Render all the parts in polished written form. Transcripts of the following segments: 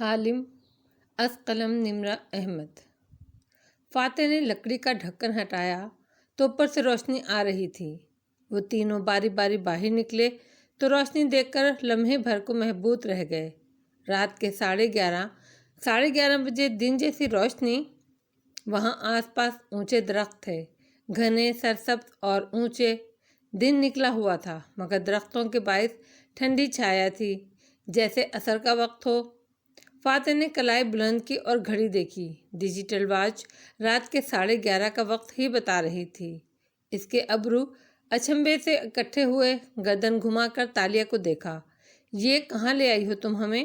حالم از قلم نمرہ احمد۔ فاتح نے لکڑی کا ڈھکن ہٹایا تو اوپر سے روشنی آ رہی تھی۔ وہ تینوں باری باری باہر نکلے تو روشنی دیکھ کر لمحے بھر کو محبوط رہ گئے۔ رات کے 11:30 بجے دن جیسی روشنی۔ وہاں آس پاس اونچے درخت تھے، گھنے، سرسبز اور اونچے۔ دن نکلا ہوا تھا مگر درختوں کے باعث ٹھنڈی چھایا تھی، جیسے عصر کا وقت ہو۔ فاتح نے کلائی بلند کی اور گھڑی دیکھی۔ ڈیجیٹل واچ رات کے 11:30 کا وقت ہی بتا رہی تھی۔ اس کے ابرو اچنبھے سے اکٹھے ہوئے، گردن گھما کر تالیہ کو دیکھا۔ یہ کہاں لے آئی ہو تم ہمیں؟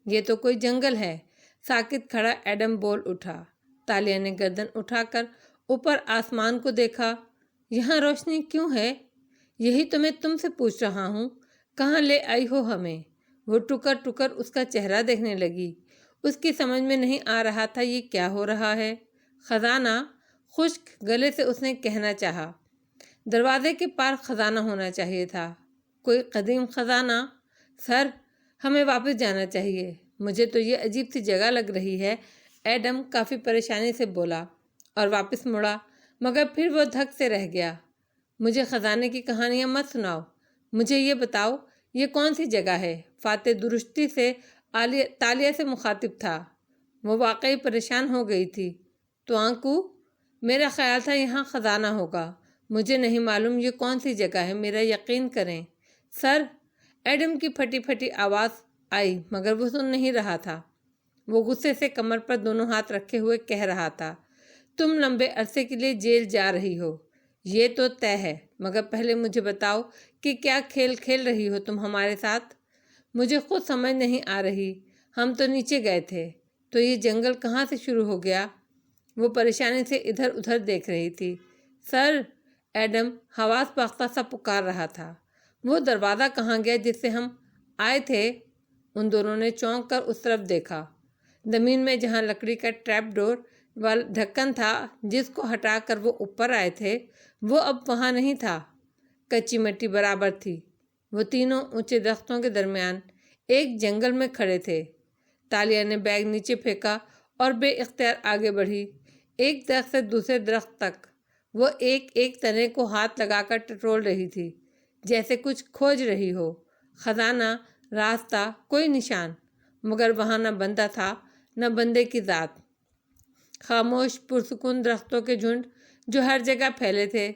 یہ تو کوئی جنگل ہے، ساکت کھڑا ایڈم بول اٹھا۔ تالیہ نے گردن اٹھا کر اوپر آسمان کو دیکھا۔ یہاں روشنی کیوں ہے؟ یہی تو میں تم سے پوچھ رہا ہوں، کہاں لے آئی ہو ہمیں؟ وہ ٹکر ٹکر اس کا چہرہ دیکھنے لگی۔ اس کی سمجھ میں نہیں آ رہا تھا یہ کیا ہو رہا ہے۔ خزانہ، خشک گلے سے اس نے کہنا چاہا۔ دروازے کے پار خزانہ ہونا چاہیے تھا، کوئی قدیم خزانہ۔ سر، ہمیں واپس جانا چاہیے، مجھے تو یہ عجیب سی جگہ لگ رہی ہے، ایڈم کافی پریشانی سے بولا اور واپس مڑا، مگر پھر وہ دھک سے رہ گیا۔ مجھے خزانے کی کہانیاں مت سناؤ، مجھے یہ بتاؤ یہ کون سی جگہ ہے؟ فاتح درستی سے تالیہ سے مخاطب تھا۔ وہ واقعی پریشان ہو گئی تھی۔ تو آنکو، میرا خیال تھا یہاں خزانہ ہوگا، مجھے نہیں معلوم یہ کون سی جگہ ہے، میرا یقین کریں۔ سر، ایڈم کی پھٹی پھٹی آواز آئی مگر وہ سن نہیں رہا تھا۔ وہ غصے سے کمر پر دونوں ہاتھ رکھے ہوئے کہہ رہا تھا، تم لمبے عرصے کے لیے جیل جا رہی ہو، یہ تو طے ہے، مگر پہلے مجھے بتاؤ کہ کیا کھیل کھیل رہی ہو تم ہمارے ساتھ؟ مجھے خود سمجھ نہیں آ رہی، ہم تو نیچے گئے تھے، تو یہ جنگل کہاں سے شروع ہو گیا؟ وہ پریشانی سے ادھر ادھر دیکھ رہی تھی۔ سر، ایڈم حواس باختہ سا پکار رہا تھا، وہ دروازہ کہاں گیا جس سے ہم آئے تھے؟ ان دونوں نے چونک کر اس طرف دیکھا۔ زمین میں جہاں لکڑی کا ٹریپ ڈور والا ڈھکن تھا جس کو ہٹا کر وہ اوپر آئے تھے، وہ اب وہاں نہیں تھا، کچی مٹی برابر تھی۔ وہ تینوں اونچے درختوں کے درمیان ایک جنگل میں کھڑے تھے۔ تالیہ نے بیگ نیچے پھینکا اور بے اختیار آگے بڑھی، ایک درخت سے دوسرے درخت تک۔ وہ ایک ایک تنے کو ہاتھ لگا کر ٹٹول رہی تھی، جیسے کچھ کھوج رہی ہو، خزانہ، راستہ، کوئی نشان، مگر وہاں نہ بندہ تھا نہ بندے کی ذات۔ خاموش پرسکون درختوں کے جھنڈ جو ہر جگہ پھیلے تھے۔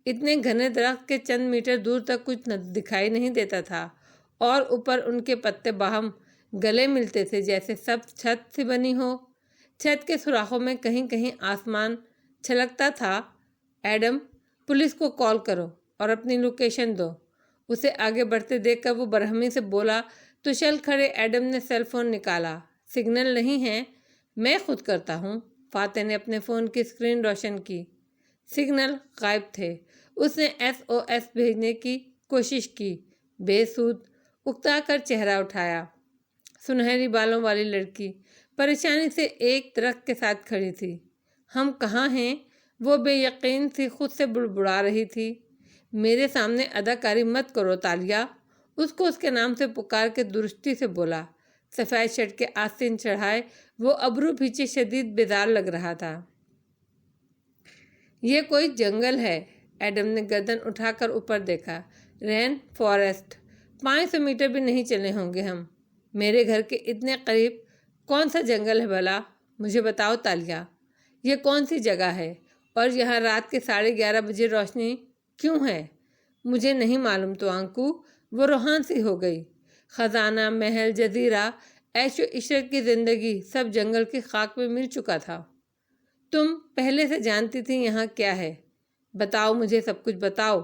اتنے گھنے درخت کے چند میٹر دور تک کچھ دکھائی نہیں دیتا تھا، اور اوپر ان کے پتے باہم گلے ملتے تھے جیسے سب چھت سے بنی ہو۔ چھت کے سوراخوں میں کہیں کہیں آسمان چھلکتا تھا۔ ایڈم، پولیس کو کال کرو اور اپنی لوکیشن دو۔ اسے آگے بڑھتے دیکھ کر وہ برہمی سے بولا تو چل کھڑے ایڈم نے سیل فون نکالا۔ سگنل نہیں ہے، میں خود کرتا ہوں۔ فاتح نے اپنے فون کی اسکرین روشن کی۔ سگنل غائب تھے۔ اس نے SOS بھیجنے کی کوشش کی، بے سود۔ اکتا کر چہرہ اٹھایا۔ سنہری بالوں والی لڑکی پریشانی سے ایک درخت کے ساتھ کھڑی تھی۔ ہم کہاں ہیں؟ وہ بے یقین سی خود سے بڑبڑا رہی تھی۔ میرے سامنے اداکاری مت کرو تالیہ، اس کو اس کے نام سے پکار کے درستی سے بولا۔ سفید شرٹ کے آستین چڑھائے وہ ابرو پیچھے شدید بیزار لگ رہا تھا۔ یہ کوئی جنگل ہے۔ ایڈم نے گردن اٹھا کر اوپر دیکھا۔ رین فارسٹ، 500 میٹر بھی نہیں چلے ہوں گے ہم۔ میرے گھر کے اتنے قریب کون سا جنگل ہے بھلا؟ مجھے بتاؤ تالیہ، یہ کون سی جگہ ہے؟ اور یہاں رات کے 11:30 بجے روشنی کیوں ہے؟ مجھے نہیں معلوم تو آنکو، وہ روحان سی ہو گئی۔ خزانہ، محل، جزیرہ، عیش و عشرت کی زندگی سب جنگل کی خاک میں مل چکا تھا۔ تم پہلے سے جانتی تھی یہاں کیا ہے؟ بتاؤ مجھے، سب کچھ بتاؤ،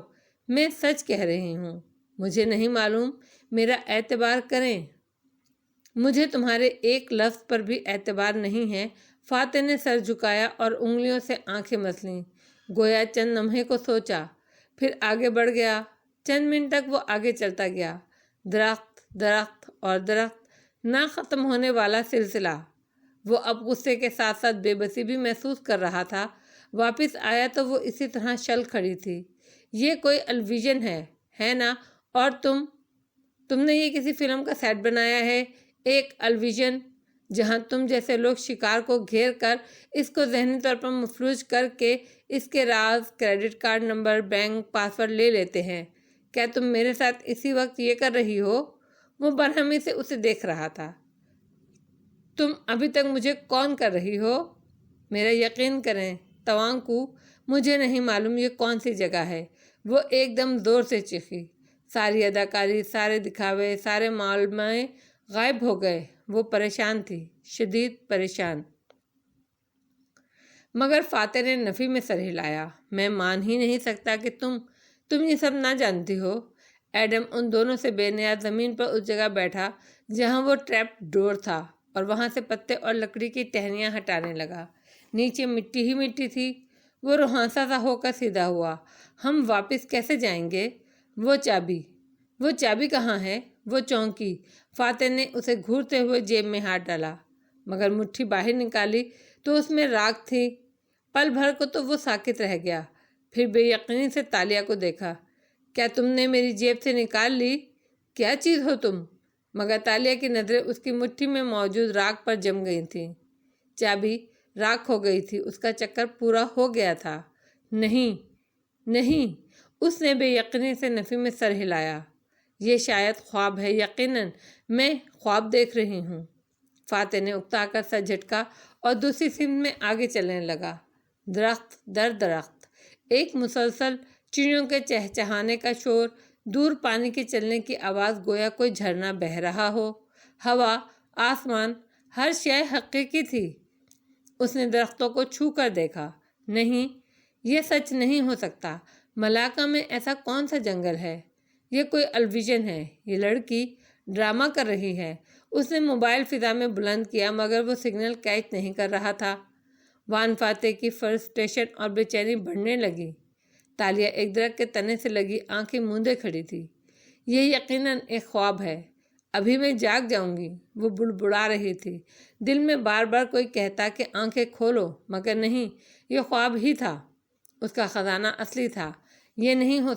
میں سچ کہہ رہی ہوں، مجھے نہیں معلوم، میرا اعتبار کریں۔ مجھے تمہارے ایک لفظ پر بھی اعتبار نہیں ہے۔ فاتح نے سر جھکایا اور انگلیوں سے آنکھیں مس لیں، گویا چند لمحے کو سوچا، پھر آگے بڑھ گیا۔ چند منٹ تک وہ آگے چلتا گیا، درخت، درخت اور درخت، نہ ختم ہونے والا سلسلہ۔ وہ اب غصے کے ساتھ ساتھ بے بسی بھی محسوس کر رہا تھا۔ واپس آیا تو وہ اسی طرح شل کھڑی تھی۔ یہ کوئی الویژن ہے نا؟ اور تم نے یہ کسی فلم کا سیٹ بنایا ہے؟ ایک الویژن جہاں تم جیسے لوگ شکار کو گھیر کر اس کو ذہنی طور پر مفلوج کر کے اس کے راز، credit card number, bank password لے لیتے ہیں۔ کیا تم میرے ساتھ اسی وقت یہ کر رہی ہو؟ وہ برہمی سے اسے دیکھ رہا تھا۔ تم ابھی تک مجھے کون کر رہی ہو؟ میرا یقین کریں توانکو، مجھے نہیں معلوم یہ کون سی جگہ ہے، وہ ایک دم زور سے چیخی۔ ساری اداکاری، سارے دکھاوے، سارے معلومات غائب ہو گئے۔ وہ پریشان تھی، شدید پریشان۔ مگر فاتح نے نفی میں سر ہلایا۔ میں مان ہی نہیں سکتا کہ تم یہ سب نہ جانتی ہو۔ ایڈم ان دونوں سے بے نیاز زمین پر اس جگہ بیٹھا جہاں وہ ٹریپ ڈور تھا اور وہاں سے پتے اور لکڑی کی ٹہنیاں ہٹانے لگا۔ نیچے مٹی ہی مٹی تھی۔ وہ روحانسا سا ہو کر سیدھا ہوا۔ ہم واپس کیسے جائیں گے؟ وہ چابی کہاں ہے؟ وہ چونکی۔ فاتح نے اسے گھورتے ہوئے جیب میں ہاتھ ڈالا، مگر مٹھی باہر نکالی تو اس میں راکھ تھی۔ پل بھر کو تو وہ ساکت رہ گیا، پھر بے یقینی سے تالیہ کو دیکھا۔ کیا تم نے میری جیب سے نکال لی؟ کیا چیز ہو تم؟ مگر تالیہ کی نظریں اس کی مٹھی میں موجود راکھ پر جم گئی تھیں۔ چابی راکھ ہو گئی تھی، اس کا چکر پورا ہو گیا تھا۔ نہیں، اس نے بے یقینی سے نفی میں سر ہلایا۔ یہ شاید خواب ہے، یقیناً میں خواب دیکھ رہی ہوں۔ فاتح نے اکتا کر سر جھٹکا اور دوسری سمت میں آگے چلنے لگا۔ درخت در درخت، ایک مسلسل چڑیوں کے چہچہانے کا شور، دور پانی کے چلنے کی آواز، گویا کوئی جھرنا بہہ رہا ہو۔ ہوا، آسمان، ہر شے حقیقی تھی۔ اس نے درختوں کو چھو کر دیکھا۔ نہیں، یہ سچ نہیں ہو سکتا۔ ملاکا میں ایسا کون سا جنگل ہے؟ یہ کوئی الویژن ہے۔ یہ لڑکی ڈرامہ کر رہی ہے۔ اس نے موبائل فضا میں بلند کیا، مگر وہ سگنل کیچ نہیں کر رہا تھا۔ وان فاتح کی فرسٹریشن اور بے چینی بڑھنے لگی۔ تالیہ ایک درخت کے تنے سے لگی آنکھیں موندے کھڑی تھی۔ یہ یقیناً ایک خواب ہے، ابھی میں جاگ جاؤں گی، وہ بڑبڑا رہی تھی۔ دل میں بار بار کوئی کہتا کہ آنکھیں کھولو، مگر نہیں، یہ خواب ہی تھا۔ اس کا خزانہ اصلی تھا۔ یہ نہیں ہو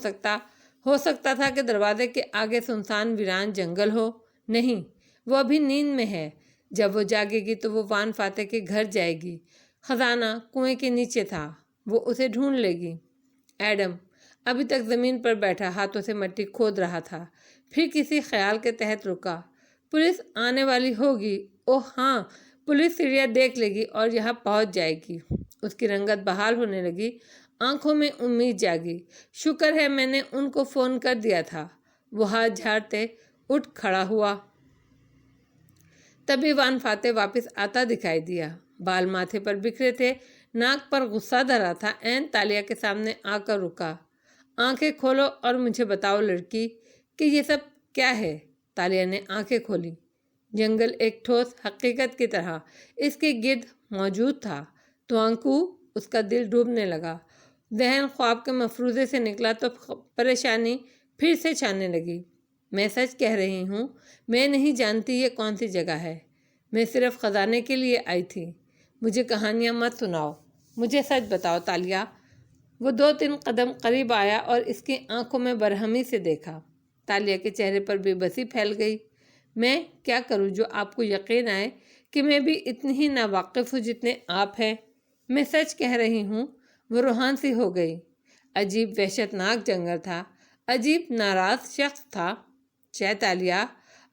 سکتا تھا کہ دروازے کے آگے سنسان ویران جنگل ہو۔ نہیں، وہ ابھی نیند میں ہے۔ جب وہ جاگے گی تو وہ وان فاتح کے گھر جائے گی۔ خزانہ کنویں کے نیچے تھا، وہ اسے ڈھونڈ لے گی۔ ایڈم ابھی تک زمین پر بیٹھا ہاتھوں سے مٹی کھود رہا تھا، پھر کسی خیال کے تحت رکا۔ پولیس آنے والی ہوگی، اوہ ہاں، پولیس سیڑھیاں دیکھ لے گی اور یہاں پہنچ جائے گی۔ اس کی رنگت بحال ہونے لگی، آنکھوں میں امید جاگی۔ شکر ہے میں نے ان کو فون کر دیا تھا۔ وہ ہاتھ جھاڑتے اٹھ کھڑا ہوا۔ تبھی وان فاتح واپس آتا دکھائی دیا۔ بال ماتھے پر بکھرے تھے، ناک پر غصہ دھرا تھا۔ عین تالیہ کے سامنے آ کر رکا۔ آنکھیں کھولو اور مجھے بتاؤ لڑکی کہ یہ سب کیا ہے۔ تالیہ نے آنکھیں کھولی۔ جنگل ایک ٹھوس حقیقت کی طرح اس کے گرد موجود تھا۔ توانکو، اس کا دل ڈوبنے لگا۔ ذہن خواب کے مفروضے سے نکلا تو پریشانی پھر سے چھانے لگی۔ میں سچ کہہ رہی ہوں، میں نہیں جانتی یہ کون سی جگہ ہے۔ میں صرف خزانے کے لیے آئی تھی۔ مجھے کہانیاں مت سناؤ، مجھے سچ بتاؤ تالیہ۔ وہ 2-3 قدم قریب آیا اور اس کی آنکھوں میں برہمی سے دیکھا۔ تالیہ کے چہرے پر بے بسی پھیل گئی۔ میں کیا کروں جو آپ کو یقین آئے کہ میں بھی اتنی ہی ناواقف ہوں جتنے آپ ہیں؟ میں سچ کہہ رہی ہوں۔ وہ روحان سی ہو گئی۔ عجیب وحشت ناک جنگل تھا، عجیب ناراض شخص تھا۔ چہ تالیہ،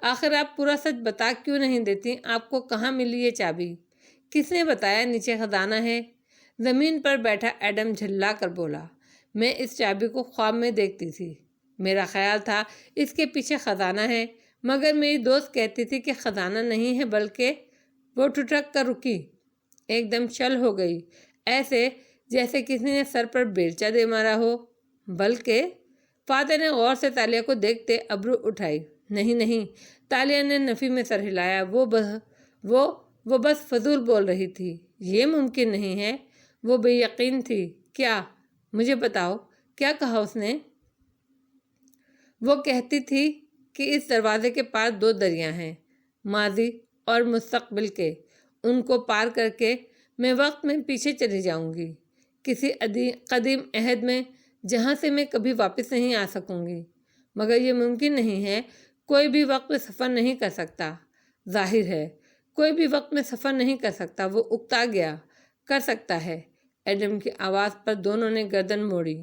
آخر آپ پورا سچ بتا کیوں نہیں دیتی؟ آپ کو کہاں ملی یہ چابی؟ کس نے بتایا نیچے خزانہ ہے؟ زمین پر بیٹھا ایڈم جھلا کر بولا۔ میں اس چابی کو خواب میں دیکھتی تھی۔ میرا خیال تھا اس کے پیچھے خزانہ ہے، مگر میری دوست کہتی تھی کہ خزانہ نہیں ہے بلکہ… وہ ٹھٹک کر رکی، ایک دم شل ہو گئی، ایسے جیسے کسی نے سر پر بیلچہ دے مارا ہو۔ بلکہ… فاتح نے غور سے تالیہ کو دیکھتے ابرو اٹھائی۔ نہیں، تالیہ نے نفی میں سر ہلایا۔ وہ بس فضول بول رہی تھی، یہ ممکن نہیں ہے۔ وہ بے یقین تھی۔ کیا؟ مجھے بتاؤ، کیا کہا اس نے؟ وہ کہتی تھی کہ اس دروازے کے پاس 2 دریا ہیں، ماضی اور مستقبل کے۔ ان کو پار کر کے میں وقت میں پیچھے چلی جاؤں گی، کسی قدیم عہد میں جہاں سے میں کبھی واپس نہیں آ سکوں گی۔ مگر یہ ممکن نہیں ہے، کوئی بھی وقت میں سفر نہیں کر سکتا۔ ظاہر ہے کوئی بھی وقت میں سفر نہیں کر سکتا، وہ اکتا گیا۔ کر سکتا ہے، ایڈم کی آواز پر دونوں نے گردن موڑی۔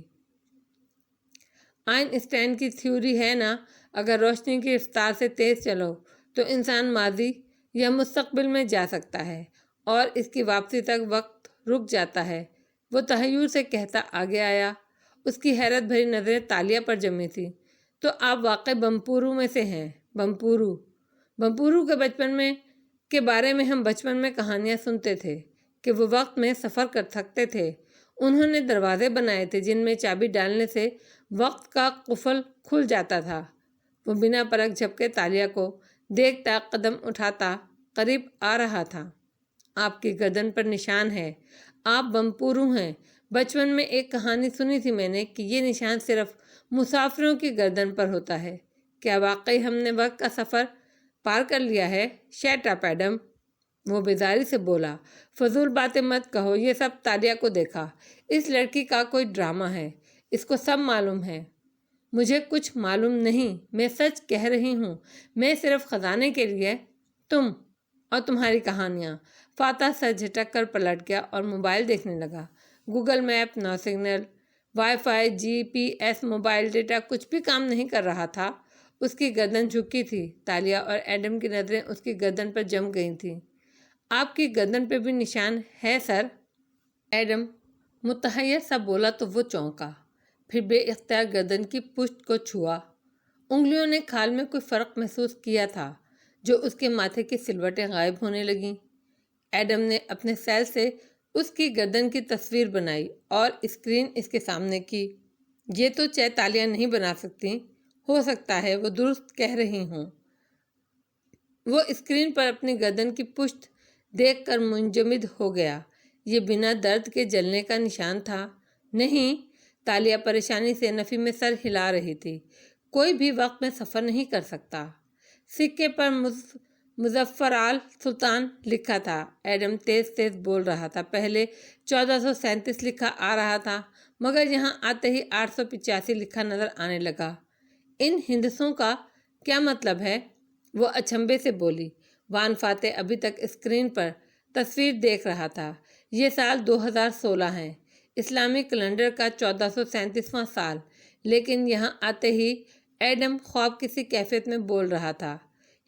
آئنسٹائن کی تھیوری ہے نا، اگر روشنی کی رفتار سے تیز چلو تو انسان ماضی یا مستقبل میں جا سکتا ہے اور اس کی واپسی تک وقت رک جاتا ہے۔ وہ تحیر سے کہتا آگے آیا۔ اس کی حیرت بھری نظریں تالیہ پر جمی تھی۔ تو آپ واقعی بمپورو میں سے ہیں؟ بمپورو کے بارے میں ہم بچپن میں کہانیاں سنتے تھے کہ وہ وقت میں سفر کر سکتے تھے۔ انہوں نے دروازے بنائے تھے جن میں چابی ڈالنے سے وقت کا قفل کھل جاتا تھا۔ وہ بنا پلک جھپکے تالیہ کو دیکھتا قدم اٹھاتا قریب آ رہا تھا۔ آپ کی گردن پر نشان ہے، آپ بمپورو ہیں۔ بچپن میں ایک کہانی سنی تھی میں نے کہ یہ نشان صرف مسافروں کی گردن پر ہوتا ہے۔ کیا واقعی ہم نے وقت کا سفر پار کر لیا ہے؟ شٹ اپ ایڈم، وہ بیزاری سے بولا۔ فضول باتیں مت کہو۔ یہ سب تالیہ کو دیکھا۔ اس لڑکی کا کوئی ڈرامہ ہے، اس کو سب معلوم ہے۔ مجھے کچھ معلوم نہیں، میں سچ کہہ رہی ہوں۔ میں صرف خزانے کے لیے تم اور تمہاری کہانیاں۔ فاتح سر جھٹک کر پلٹ گیا اور موبائل دیکھنے لگا۔ گوگل میپ نو سگنل، وائی فائی، جی پی ایس، موبائل ڈیٹا، کچھ بھی کام نہیں کر رہا تھا۔ اس کی گردن جھکی تھی۔ تالیہ اور ایڈم کی نظریں اس کی گردن پر جم گئی تھیں۔ آپ کی گردن پہ بھی نشان ہے سر؟ ایڈم متحیر سا بولا تو وہ چونکا، پھر بے اختیار گردن کی پشت کو چھوا۔ انگلیوں نے کھال میں کوئی فرق محسوس کیا تھا جو اس کے ماتھے کی سلوٹیں غائب ہونے لگیں۔ ایڈم نے اپنے سیل سے اس کی گردن کی تصویر بنائی اور اسکرین اس کے سامنے کی۔ یہ تو تالیہ نہیں بنا سکتی، ہو سکتا ہے وہ درست کہہ رہی ہوں۔ وہ اسکرین پر اپنی گردن کی پشت دیکھ کر منجمد ہو گیا۔ یہ بنا درد کے جلنے کا نشان تھا؟ نہیں، تالیہ پریشانی سے نفی میں سر ہلا رہی تھی۔ کوئی بھی وقت میں سفر نہیں کر سکتا۔ سکے پر مظفر آل سلطان لکھا تھا۔ ایڈم تیز تیز بول رہا تھا۔ پہلے 1437 لکھا آ رہا تھا، مگر یہاں آتے ہی 885 لکھا نظر آنے لگا۔ ان ہندسوں کا کیا مطلب ہے؟ وہ اچنبھے سے بولی۔ وان فاتح ابھی تک اسکرین پر تصویر دیکھ رہا تھا۔ یہ سال 2016 ہے، اسلامی کیلنڈر کا 1437واں سال، لیکن یہاں آتے ہی ایڈم خواب کسی کیفیت میں بول رہا تھا۔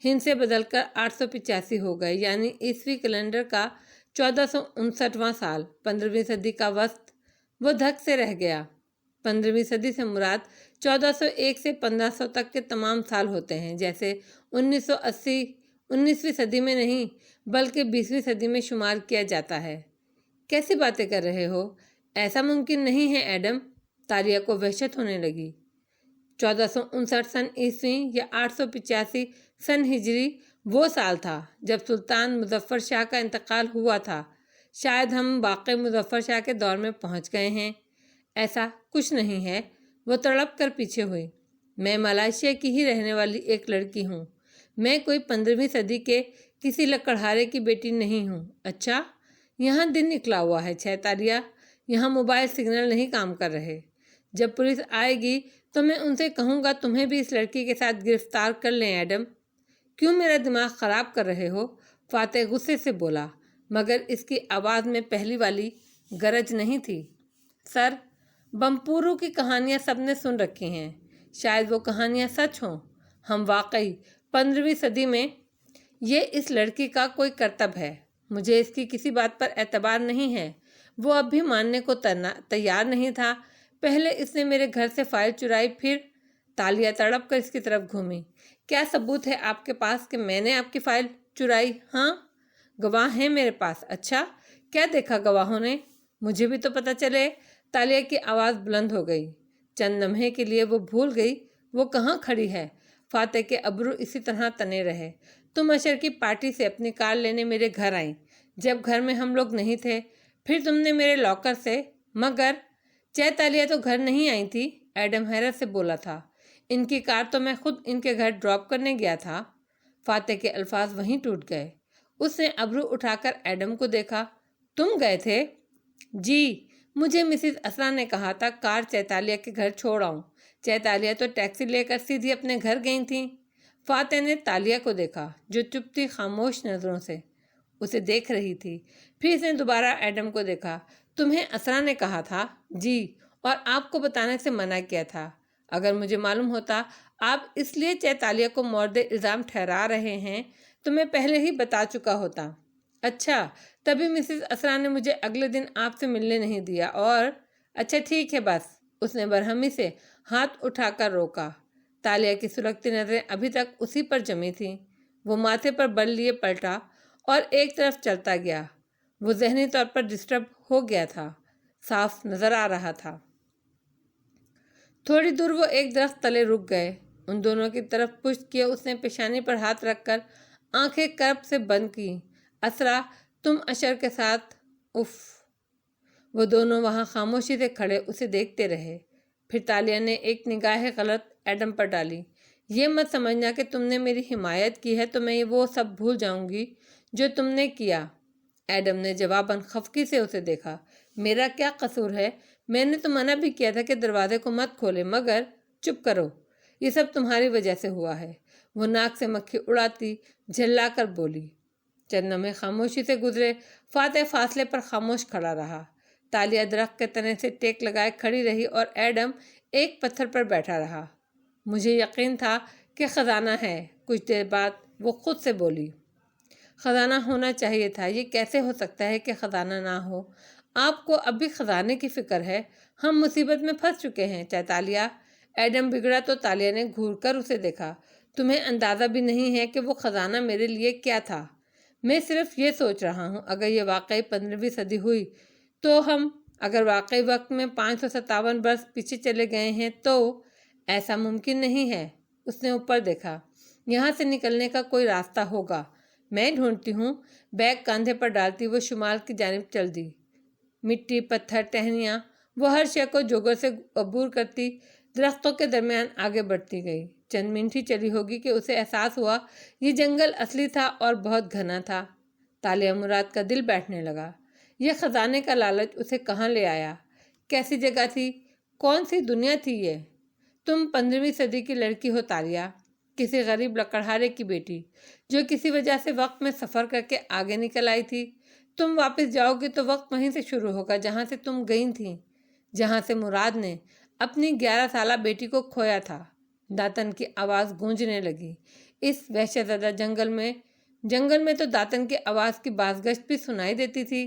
ہند سے بدل کر 885 ہو گئے، یعنی عیسوی کیلنڈر کا 1459واں سال، 15ویں صدی کا وسط۔ وہ دھک سے رہ گیا۔ 15ویں صدی سے مراد 1401 سے 1500 تک کے تمام سال ہوتے ہیں، جیسے 1980 19ویں صدی میں نہیں بلکہ 20ویں صدی میں شمار کیا جاتا ہے۔ کیسی باتیں کر رہے ہو؟ ایسا ممکن نہیں ہے ایڈم۔ تالیہ کو وحشت ہونے لگی۔ 1459 سن عیسوی یا 885 سن ہجری وہ سال تھا جب سلطان مظفر شاہ کا انتقال ہوا تھا۔ شاید ہم واقعی مظفر شاہ کے دور میں پہنچ گئے ہیں۔ ایسا کچھ نہیں ہے، وہ تڑپ کر پیچھے ہوئی۔ میں ملائیشیا کی ہی رہنے والی ایک لڑکی ہوں۔ میں کوئی 15ویں صدی کے کسی لکڑہارے کی بیٹی نہیں ہوں۔ اچھا، یہاں دن نکلا ہوا ہے تالیہ، یہاں موبائل سگنل نہیں کام کر رہے۔ جب پولیس آئے گی تو میں ان سے کہوں گا تمہیں بھی اس لڑکی کے ساتھ گرفتار کر لیں۔ ایڈم، کیوں میرا دماغ خراب کر رہے ہو؟ فاتح غصے سے بولا، مگر اس کی آواز میں پہلی والی گرج نہیں تھی۔ سر، بمپورو کی کہانیاں سب نے سن رکھی ہیں، شاید وہ کہانیاں سچ ہوں۔ ہم واقعی 15ویں صدی میں، یہ اس لڑکی کا کوئی کرتب ہے۔ مجھے اس کی کسی بات پر اعتبار نہیں ہے۔ وہ اب بھی ماننے کو تیار نہیں تھا۔ پہلے اس نے میرے گھر سے فائل چرائی، پھر تالیہ تڑپ کر اس کی طرف گھومی۔ کیا ثبوت ہے آپ کے پاس کہ میں نے آپ کی فائل چرائی؟ ہاں، گواہ ہیں میرے پاس۔ اچھا، کیا دیکھا گواہوں نے؟ مجھے بھی تو پتہ چلے۔ تالیہ کی آواز بلند ہو گئی۔ چند لمحے کے لیے وہ بھول گئی وہ کہاں کھڑی ہے۔ فاتح کے ابرو اسی طرح تنے رہے۔ تم عشر کی پارٹی سے اپنی کار لینے میرے گھر آئیں، جب گھر میں ہم لوگ نہیں تھے۔ پھر تم نے میرے لاکر سے، مگر تالیہ تو گھر نہیں آئی تھی، ایڈم حیرت سے بولا تھا۔ ان کی کار تو میں خود ان کے گھر ڈراپ کرنے گیا تھا۔ فاتح کے الفاظ وہیں ٹوٹ گئے۔ اس نے ابرو اٹھا کر ایڈم کو دیکھا۔ تم گئے تھے؟ جی، مجھے مسز اسرا نے کہا تھا کار تالیہ کے گھر چھوڑ آؤں۔ تالیہ تو ٹیکسی لے کر سیدھی اپنے گھر گئی تھیں۔ فاتح نے تالیہ کو دیکھا جو چپ تھی، خاموش نظروں سے۔ اسے دیکھ رہی تھی۔ پھر اس نے دوبارہ ایڈم کو دیکھا۔ تمہیں اسرا نے کہا تھا؟ جی، اور آپ کو بتانے سے منع کیا تھا۔ اگر مجھے معلوم ہوتا آپ اس لیے چیتالیہ کو مورد الزام ٹھہرا رہے ہیں تو میں پہلے ہی بتا چکا ہوتا۔ اچھا، تبھی مسز اسرا نے مجھے اگلے دن آپ سے ملنے نہیں دیا اور… اچھا ٹھیک ہے بس۔ اس نے برہمی سے ہاتھ اٹھا کر روکا۔ تالیہ کی سلگتی نظریں ابھی تک اسی پر جمی تھیں۔ وہ ماتھے پر بل لیے پلٹا اور ایک طرف چلتا گیا۔ وہ ذہنی طور پر ڈسٹرب ہو گیا تھا، صاف نظر آ رہا تھا۔ تھوڑی دور وہ ایک درخت تلے رک گئے۔ ان دونوں کی طرف پشت کیے اس نے پیشانی پر ہاتھ رکھ کر آنکھیں کرب سے بند کی۔ اسرا، تم اشر کے ساتھ… اف۔ وہ دونوں وہاں خاموشی سے کھڑے اسے دیکھتے رہے۔ پھر تالیہ نے ایک نگاہ غلط ایڈم پر ڈالی۔ یہ مت سمجھنا کہ تم نے میری حمایت کی ہے تو میں وہ سب بھول جاؤں گی جو تم نے کیا۔ ایڈم نے جواباً خفگی سے اسے دیکھا۔ میرا کیا قصور ہے؟ میں نے تو منع بھی کیا تھا کہ دروازے کو مت کھولے، مگر… چپ کرو، یہ سب تمہاری وجہ سے ہوا ہے۔ وہ ناک سے مکھی اڑاتی جھلا کر بولی۔ چند لمحے خاموشی سے گزرے۔ فاتح فاصلے پر خاموش کھڑا رہا۔ تالیہ درخت کے تنے سے ٹیک لگائے کھڑی رہی اور ایڈم ایک پتھر پر بیٹھا رہا۔ مجھے یقین تھا کہ خزانہ ہے۔ کچھ دیر بعد وہ خود سے بولی۔ خزانہ ہونا چاہیے تھا۔ یہ کیسے ہو سکتا ہے کہ خزانہ نہ ہو؟ آپ کو اب بھی خزانے کی فکر ہے؟ ہم مصیبت میں پھنس چکے ہیں چیتالیہ۔ ایڈم بگڑا تو تالیہ نے گھور کر اسے دیکھا۔ تمہیں اندازہ بھی نہیں ہے کہ وہ خزانہ میرے لیے کیا تھا۔ میں صرف یہ سوچ رہا ہوں اگر یہ واقعی 15ویں صدی ہوئی تو ہم اگر واقعی وقت میں 557 برس پیچھے چلے گئے ہیں تو… ایسا ممکن نہیں ہے۔ اس نے اوپر دیکھا۔ یہاں سے نکلنے کا کوئی راستہ ہوگا۔ میں ڈھونڈتی ہوں۔ بیگ کاندھے پر ڈالتی وہ شمال کی جانب چل دی۔ مٹی، پتھر، ٹہنیاں، وہ ہر شے کو جوگر سے عبور کرتی درختوں کے درمیان آگے بڑھتی گئی۔ چند منٹ ہی چلی ہوگی کہ اسے احساس ہوا یہ جنگل اصلی تھا اور بہت گھنا تھا۔ تالیہ مراد کا دل بیٹھنے لگا۔ یہ خزانے کا لالچ اسے کہاں لے آیا؟ کیسی جگہ تھی؟ کون سی دنیا تھی یہ؟ تم 15ویں صدی کی لڑکی ہو تالیہ، کسی غریب لکڑہارے کی بیٹی جو کسی وجہ سے وقت میں سفر کر کے آگے نکل آئی تھی۔ تم واپس جاؤ گی تو وقت وہیں سے شروع ہوگا جہاں سے تم گئی تھیں، جہاں سے مراد نے اپنی 11 سالہ بیٹی کو کھویا تھا۔ داتن کی آواز گونجنے لگی۔ اس وحشت زدہ جنگل میں تو داتن کی آواز کی بازگشت بھی سنائی دیتی تھی۔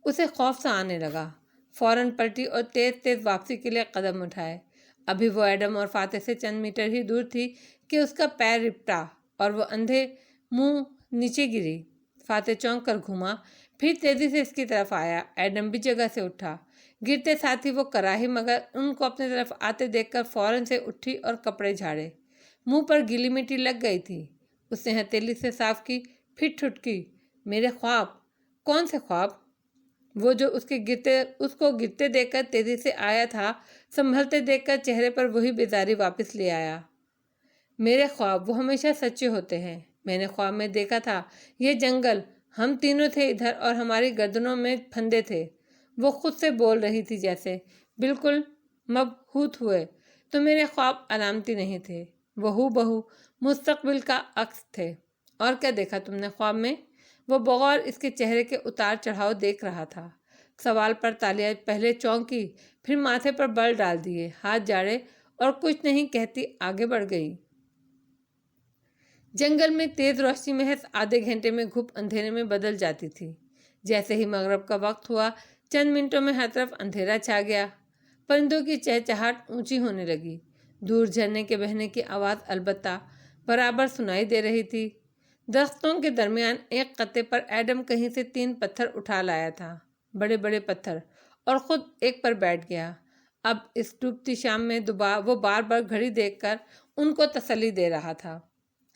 اسے خوف سا آنے لگا۔ فوراً پلٹی اور تیز تیز واپسی کے لیے قدم اٹھائے۔ ابھی وہ ایڈم اور فاتح سے چند میٹر ہی دور تھی کہ اس کا پیر رپٹا اور وہ اندھے منہ نیچے گری۔ فاتح چونک کر گھوما، پھر تیزی سے اس کی طرف آیا۔ ایڈم بھی جگہ سے اٹھا۔ گرتے ساتھ ہی وہ کراہی مگر ان کو اپنے طرف آتے دیکھ کر فوراً سے اٹھی اور کپڑے جھاڑے۔ منہ پر گیلی مٹی لگ گئی تھی۔ اس نے ہتھیلی سے صاف کی، پھر ٹھٹکی۔ میرے خواب؟ کون سے خواب؟ وہ جو اس کو گرتے دیکھ کر تیزی سے آیا تھا، سنبھلتے دیکھ کر چہرے پر وہی بیزاری واپس لے آیا۔ میرے خواب وہ ہمیشہ سچے ہوتے ہیں۔ میں نے خواب میں دیکھا تھا یہ جنگل، ہم تینوں تھے ادھر اور ہماری گردنوں میں پھندے تھے۔ وہ خود سے بول رہی تھی جیسے بالکل مبہوت ہوئے۔ تو میرے خواب علامتی نہیں تھے، وہ ہو بہو مستقبل کا عکس تھے۔ اور کیا دیکھا تم نے خواب میں؟ وہ بغور اس کے چہرے کے اتار چڑھاؤ دیکھ رہا تھا۔ سوال پر تالیہ پہلے چونکی، پھر ماتھے پر بل ڈال دیے، ہاتھ جاڑے اور کچھ نہیں کہتی آگے بڑھ گئی۔ جنگل میں تیز روشنی محض آدھے گھنٹے میں گھپ اندھیرے میں بدل جاتی تھی۔ جیسے ہی مغرب کا وقت ہوا، چند منٹوں میں ہر طرف اندھیرا چھا گیا۔ پرندوں کی چہچہاٹ اونچی ہونے لگی۔ دور جھرنے کے بہنے کی آواز البتہ برابر سنائی دے رہی تھی۔ درختوں کے درمیان ایک خطے پر ایڈم کہیں سے 3 پتھر اٹھا لایا تھا، بڑے بڑے پتھر، اور خود ایک پر بیٹھ گیا۔ اب اس ڈوبتی شام میں وہ بار بار گھڑی دیکھ کر ان کو تسلی دے رہا تھا۔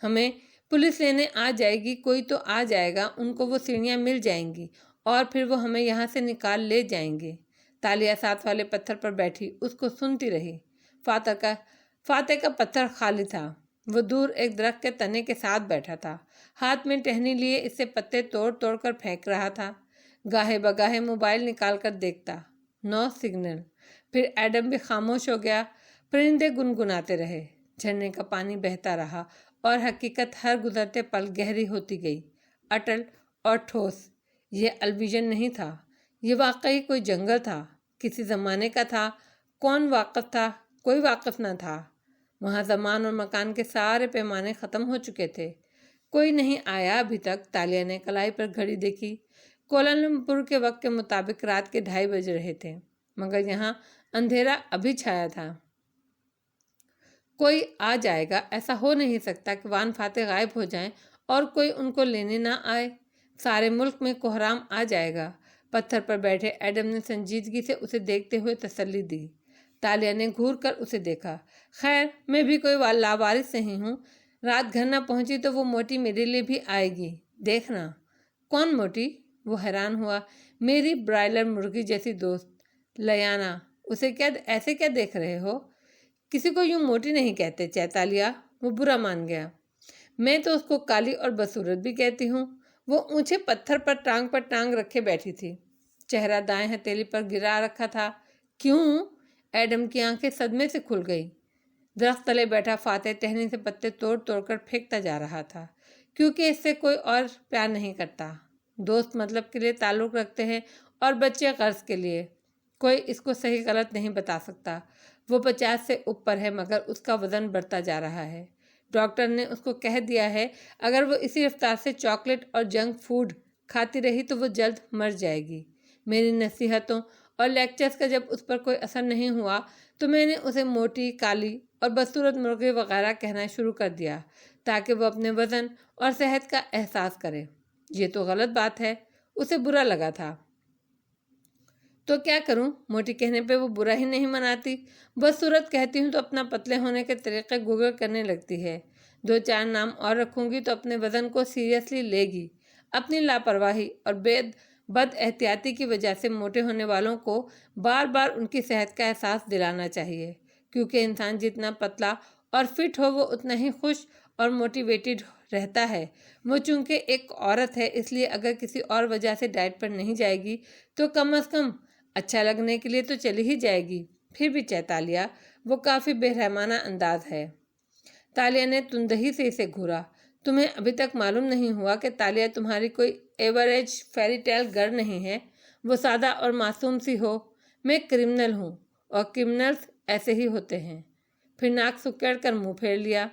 ہمیں پولیس لینے آ جائے گی، کوئی تو آ جائے گا، ان کو وہ سیڑھیاں مل جائیں گی اور پھر وہ ہمیں یہاں سے نکال لے جائیں گے۔ تالیہ ساتھ والے پتھر پر بیٹھی اس کو سنتی رہی۔ فاتح کا پتھر خالی تھا۔ وہ دور ایک درخت کے تنے کے ساتھ بیٹھا تھا، ہاتھ میں ٹہنی لیے اس سے پتے توڑ توڑ کر پھینک رہا تھا۔ گاہے بگاہے موبائل نکال کر دیکھتا، نو سگنل۔ پھر ایڈم بھی خاموش ہو گیا۔ پرندے گنگناتے رہے، جھرنے کا پانی بہتا رہا اور حقیقت ہر گزرتے پل گہری ہوتی گئی، اٹل اور ٹھوس۔ یہ الویژن نہیں تھا، یہ واقعی کوئی جنگل تھا، کسی زمانے کا تھا۔ کون واقف تھا؟ کوئی واقف نہ تھا۔ وہاں زمان اور مکان کے سارے پیمانے ختم ہو چکے تھے۔ کوئی نہیں آیا ابھی تک۔ تالیہ نے کلائی پر گھڑی دیکھی۔ کوالالمپور کے وقت کے مطابق رات کے 2:30 بج رہے تھے، مگر یہاں اندھیرا ابھی چھایا تھا۔ کوئی آ جائے گا، ایسا ہو نہیں سکتا کہ وان فاتح غائب ہو جائیں اور کوئی ان کو لینے نہ آئے۔ سارے ملک میں کوہرام آ جائے گا۔ پتھر پر بیٹھے ایڈم نے سنجیدگی سے اسے دیکھتے ہوئے تسلی دی۔ تالیہ نے گھور کر اسے دیکھا۔ خیر، میں بھی کوئی لاوارث نہیں ہوں۔ رات گھر نہ پہنچی تو وہ موٹی میرے لیے بھی آئے گی، دیکھنا۔ کون موٹی؟ وہ حیران ہوا۔ میری برائلر مرغی جیسی دوست لیانا۔ اسے ایسے کیا دیکھ رہے ہو؟ کسی کو یوں موٹی نہیں کہتے چیتالیہ، وہ برا مان گیا۔ میں تو اس کو کالی اور بدصورت بھی کہتی ہوں۔ وہ اونچے پتھر پر ٹانگ رکھے بیٹھی تھی، چہرہ دائیں ہتھیلی پر گرا رکھا تھا۔ کیوں؟ ایڈم کی آنکھیں صدمے سے کھل گئی۔ درخت تلے بیٹھا فاتح ٹہنی سے پتے توڑ توڑ کر پھینکتا جا رہا تھا۔ کیونکہ اس سے کوئی اور پیار نہیں کرتا۔ دوست مطلب کے لیے تعلق رکھتے ہیں اور بچے غرض کے لیے۔ کوئی اس کو صحیح غلط نہیں بتا سکتا۔ وہ 50 سے اوپر ہے، مگر اس کا وزن بڑھتا جا رہا ہے۔ ڈاکٹر نے اس کو کہہ دیا ہے اگر وہ اسی رفتار سے چاکلیٹ اور جنک فوڈ کھاتی رہی تو وہ جلد مر جائے گی۔ میری نصیحتوں اور لیکچرز کا جب اس پر کوئی اثر نہیں ہوا تو میں نے اسے موٹی، کالی اور بدصورت مرغی وغیرہ کہنا شروع کر دیا تاکہ وہ اپنے وزن اور صحت کا احساس کرے۔ یہ تو غلط بات ہے۔ اسے برا لگا تھا۔ تو کیا کروں؟ موٹی کہنے پہ وہ برا ہی نہیں مناتی۔ بدصورت کہتی ہوں تو اپنا پتلے ہونے کے طریقے گوگل کرنے لگتی ہے۔ 2-4 نام اور رکھوں گی تو اپنے وزن کو سیریسلی لے گی۔ اپنی لاپرواہی اور بد احتیاطی کی وجہ سے موٹے ہونے والوں کو بار بار ان کی صحت کا احساس دلانا چاہیے، کیونکہ انسان جتنا پتلا اور فٹ ہو وہ اتنا ہی خوش اور موٹیویٹڈ رہتا ہے۔ وہ چونکہ ایک عورت ہے، اس لیے اگر کسی اور وجہ سے ڈائٹ پر نہیں جائے گی تو کم از کم اچھا لگنے کے لیے تو چلی ہی جائے گی۔ پھر بھی چیتالیہ، وہ کافی بے رحمانہ انداز ہے۔ تالیہ نے تندہی سے اسے گھورا۔ تمہیں ابھی تک معلوم نہیں ہوا کہ تالیہ تمہاری کوئی ایوریج فیری ٹیل گرل نہیں ہے۔ وہ سادہ اور معصوم سی ہو۔ میں کرمنل ہوں اور کرمنلز ایسے ہی ہوتے ہیں۔ پھر ناک سکیڑ کر منہ پھیر لیا۔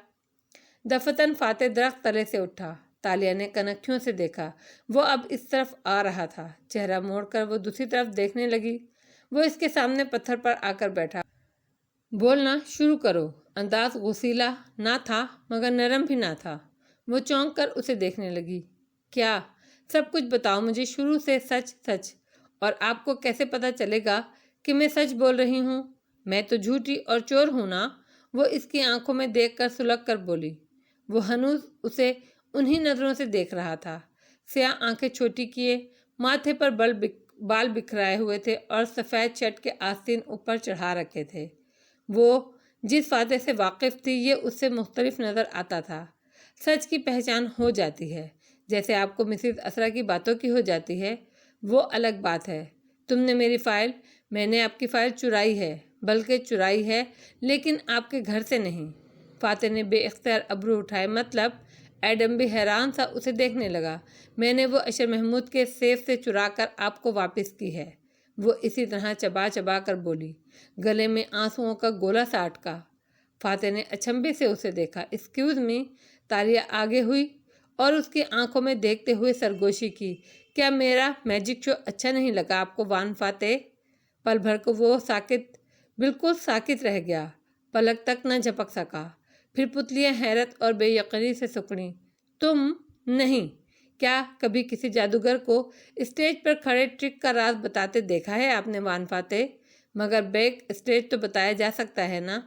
دفتن فاتح درخت تلے سے اٹھا۔ تالیہ نے کنکھیوں سے دیکھا۔ وہ اب اس طرف آ رہا تھا۔ چہرہ موڑ کر وہ دوسری طرف دیکھنے لگی۔ وہ اس کے سامنے پتھر پر آ کر بیٹھا۔ بولنا شروع کرو۔ انداز غصیلا نہ تھا مگر نرم بھی نہ تھا۔ وہ چونک کر اسے دیکھنے لگی۔ کیا؟ سب کچھ بتاؤ مجھے، شروع سے سچ سچ۔ اور آپ کو کیسے پتہ چلے گا کہ میں سچ بول رہی ہوں؟ میں تو جھوٹی اور چور ہوں نا؟ وہ اس کی آنکھوں میں دیکھ کر سلگ کر بولی۔ وہ ہنوز اسے انہی نظروں سے دیکھ رہا تھا۔ سیاہ آنکھیں چھوٹی کیے، ماتھے پر بال بکھرائے ہوئے تھے اور سفید شرٹ کے آستین اوپر چڑھا رکھے تھے۔ وہ جس فاتح سے واقف تھی یہ اس سے مختلف نظر آتا تھا۔ سچ کی پہچان ہو جاتی ہے، جیسے آپ کو مسز اسرا کی باتوں کی ہو جاتی ہے، وہ الگ بات ہے۔ تم نے میری فائل، میں نے آپ کی فائل چرائی ہے، بلکہ چرائی ہے لیکن آپ کے گھر سے نہیں۔ فاتح نے بے اختیار ابرو اٹھائے۔ مطلب؟ ایڈم بھی حیران سا اسے دیکھنے لگا۔ میں نے وہ اشر محمود کے سیف سے چرا کر آپ کو واپس کی ہے، وہ اسی طرح چبا چبا کر بولی، گلے میں آنسوؤں کا گولا سا اٹکا۔ فاتح نے اچنبھے سے اسے دیکھا۔ Excuse me? تالیہ آگے ہوئی اور اس کی آنکھوں میں دیکھتے ہوئے سرگوشی کی۔ کیا میرا میجک شو اچھا نہیں لگا آپ کو وان فاتح؟ پل بھر کو وہ بالکل ساکت رہ گیا، پلک تک نہ جھپک سکا۔ پھر پتلیاں حیرت اور بے یقینی سے سکڑیں۔ تم؟ نہیں۔ کیا کبھی کسی جادوگر کو اسٹیج پر کھڑے ٹرک کا راز بتاتے دیکھا ہے آپ نے وان فاتح؟ مگر بیک اسٹیج تو بتایا جا سکتا ہے نا؟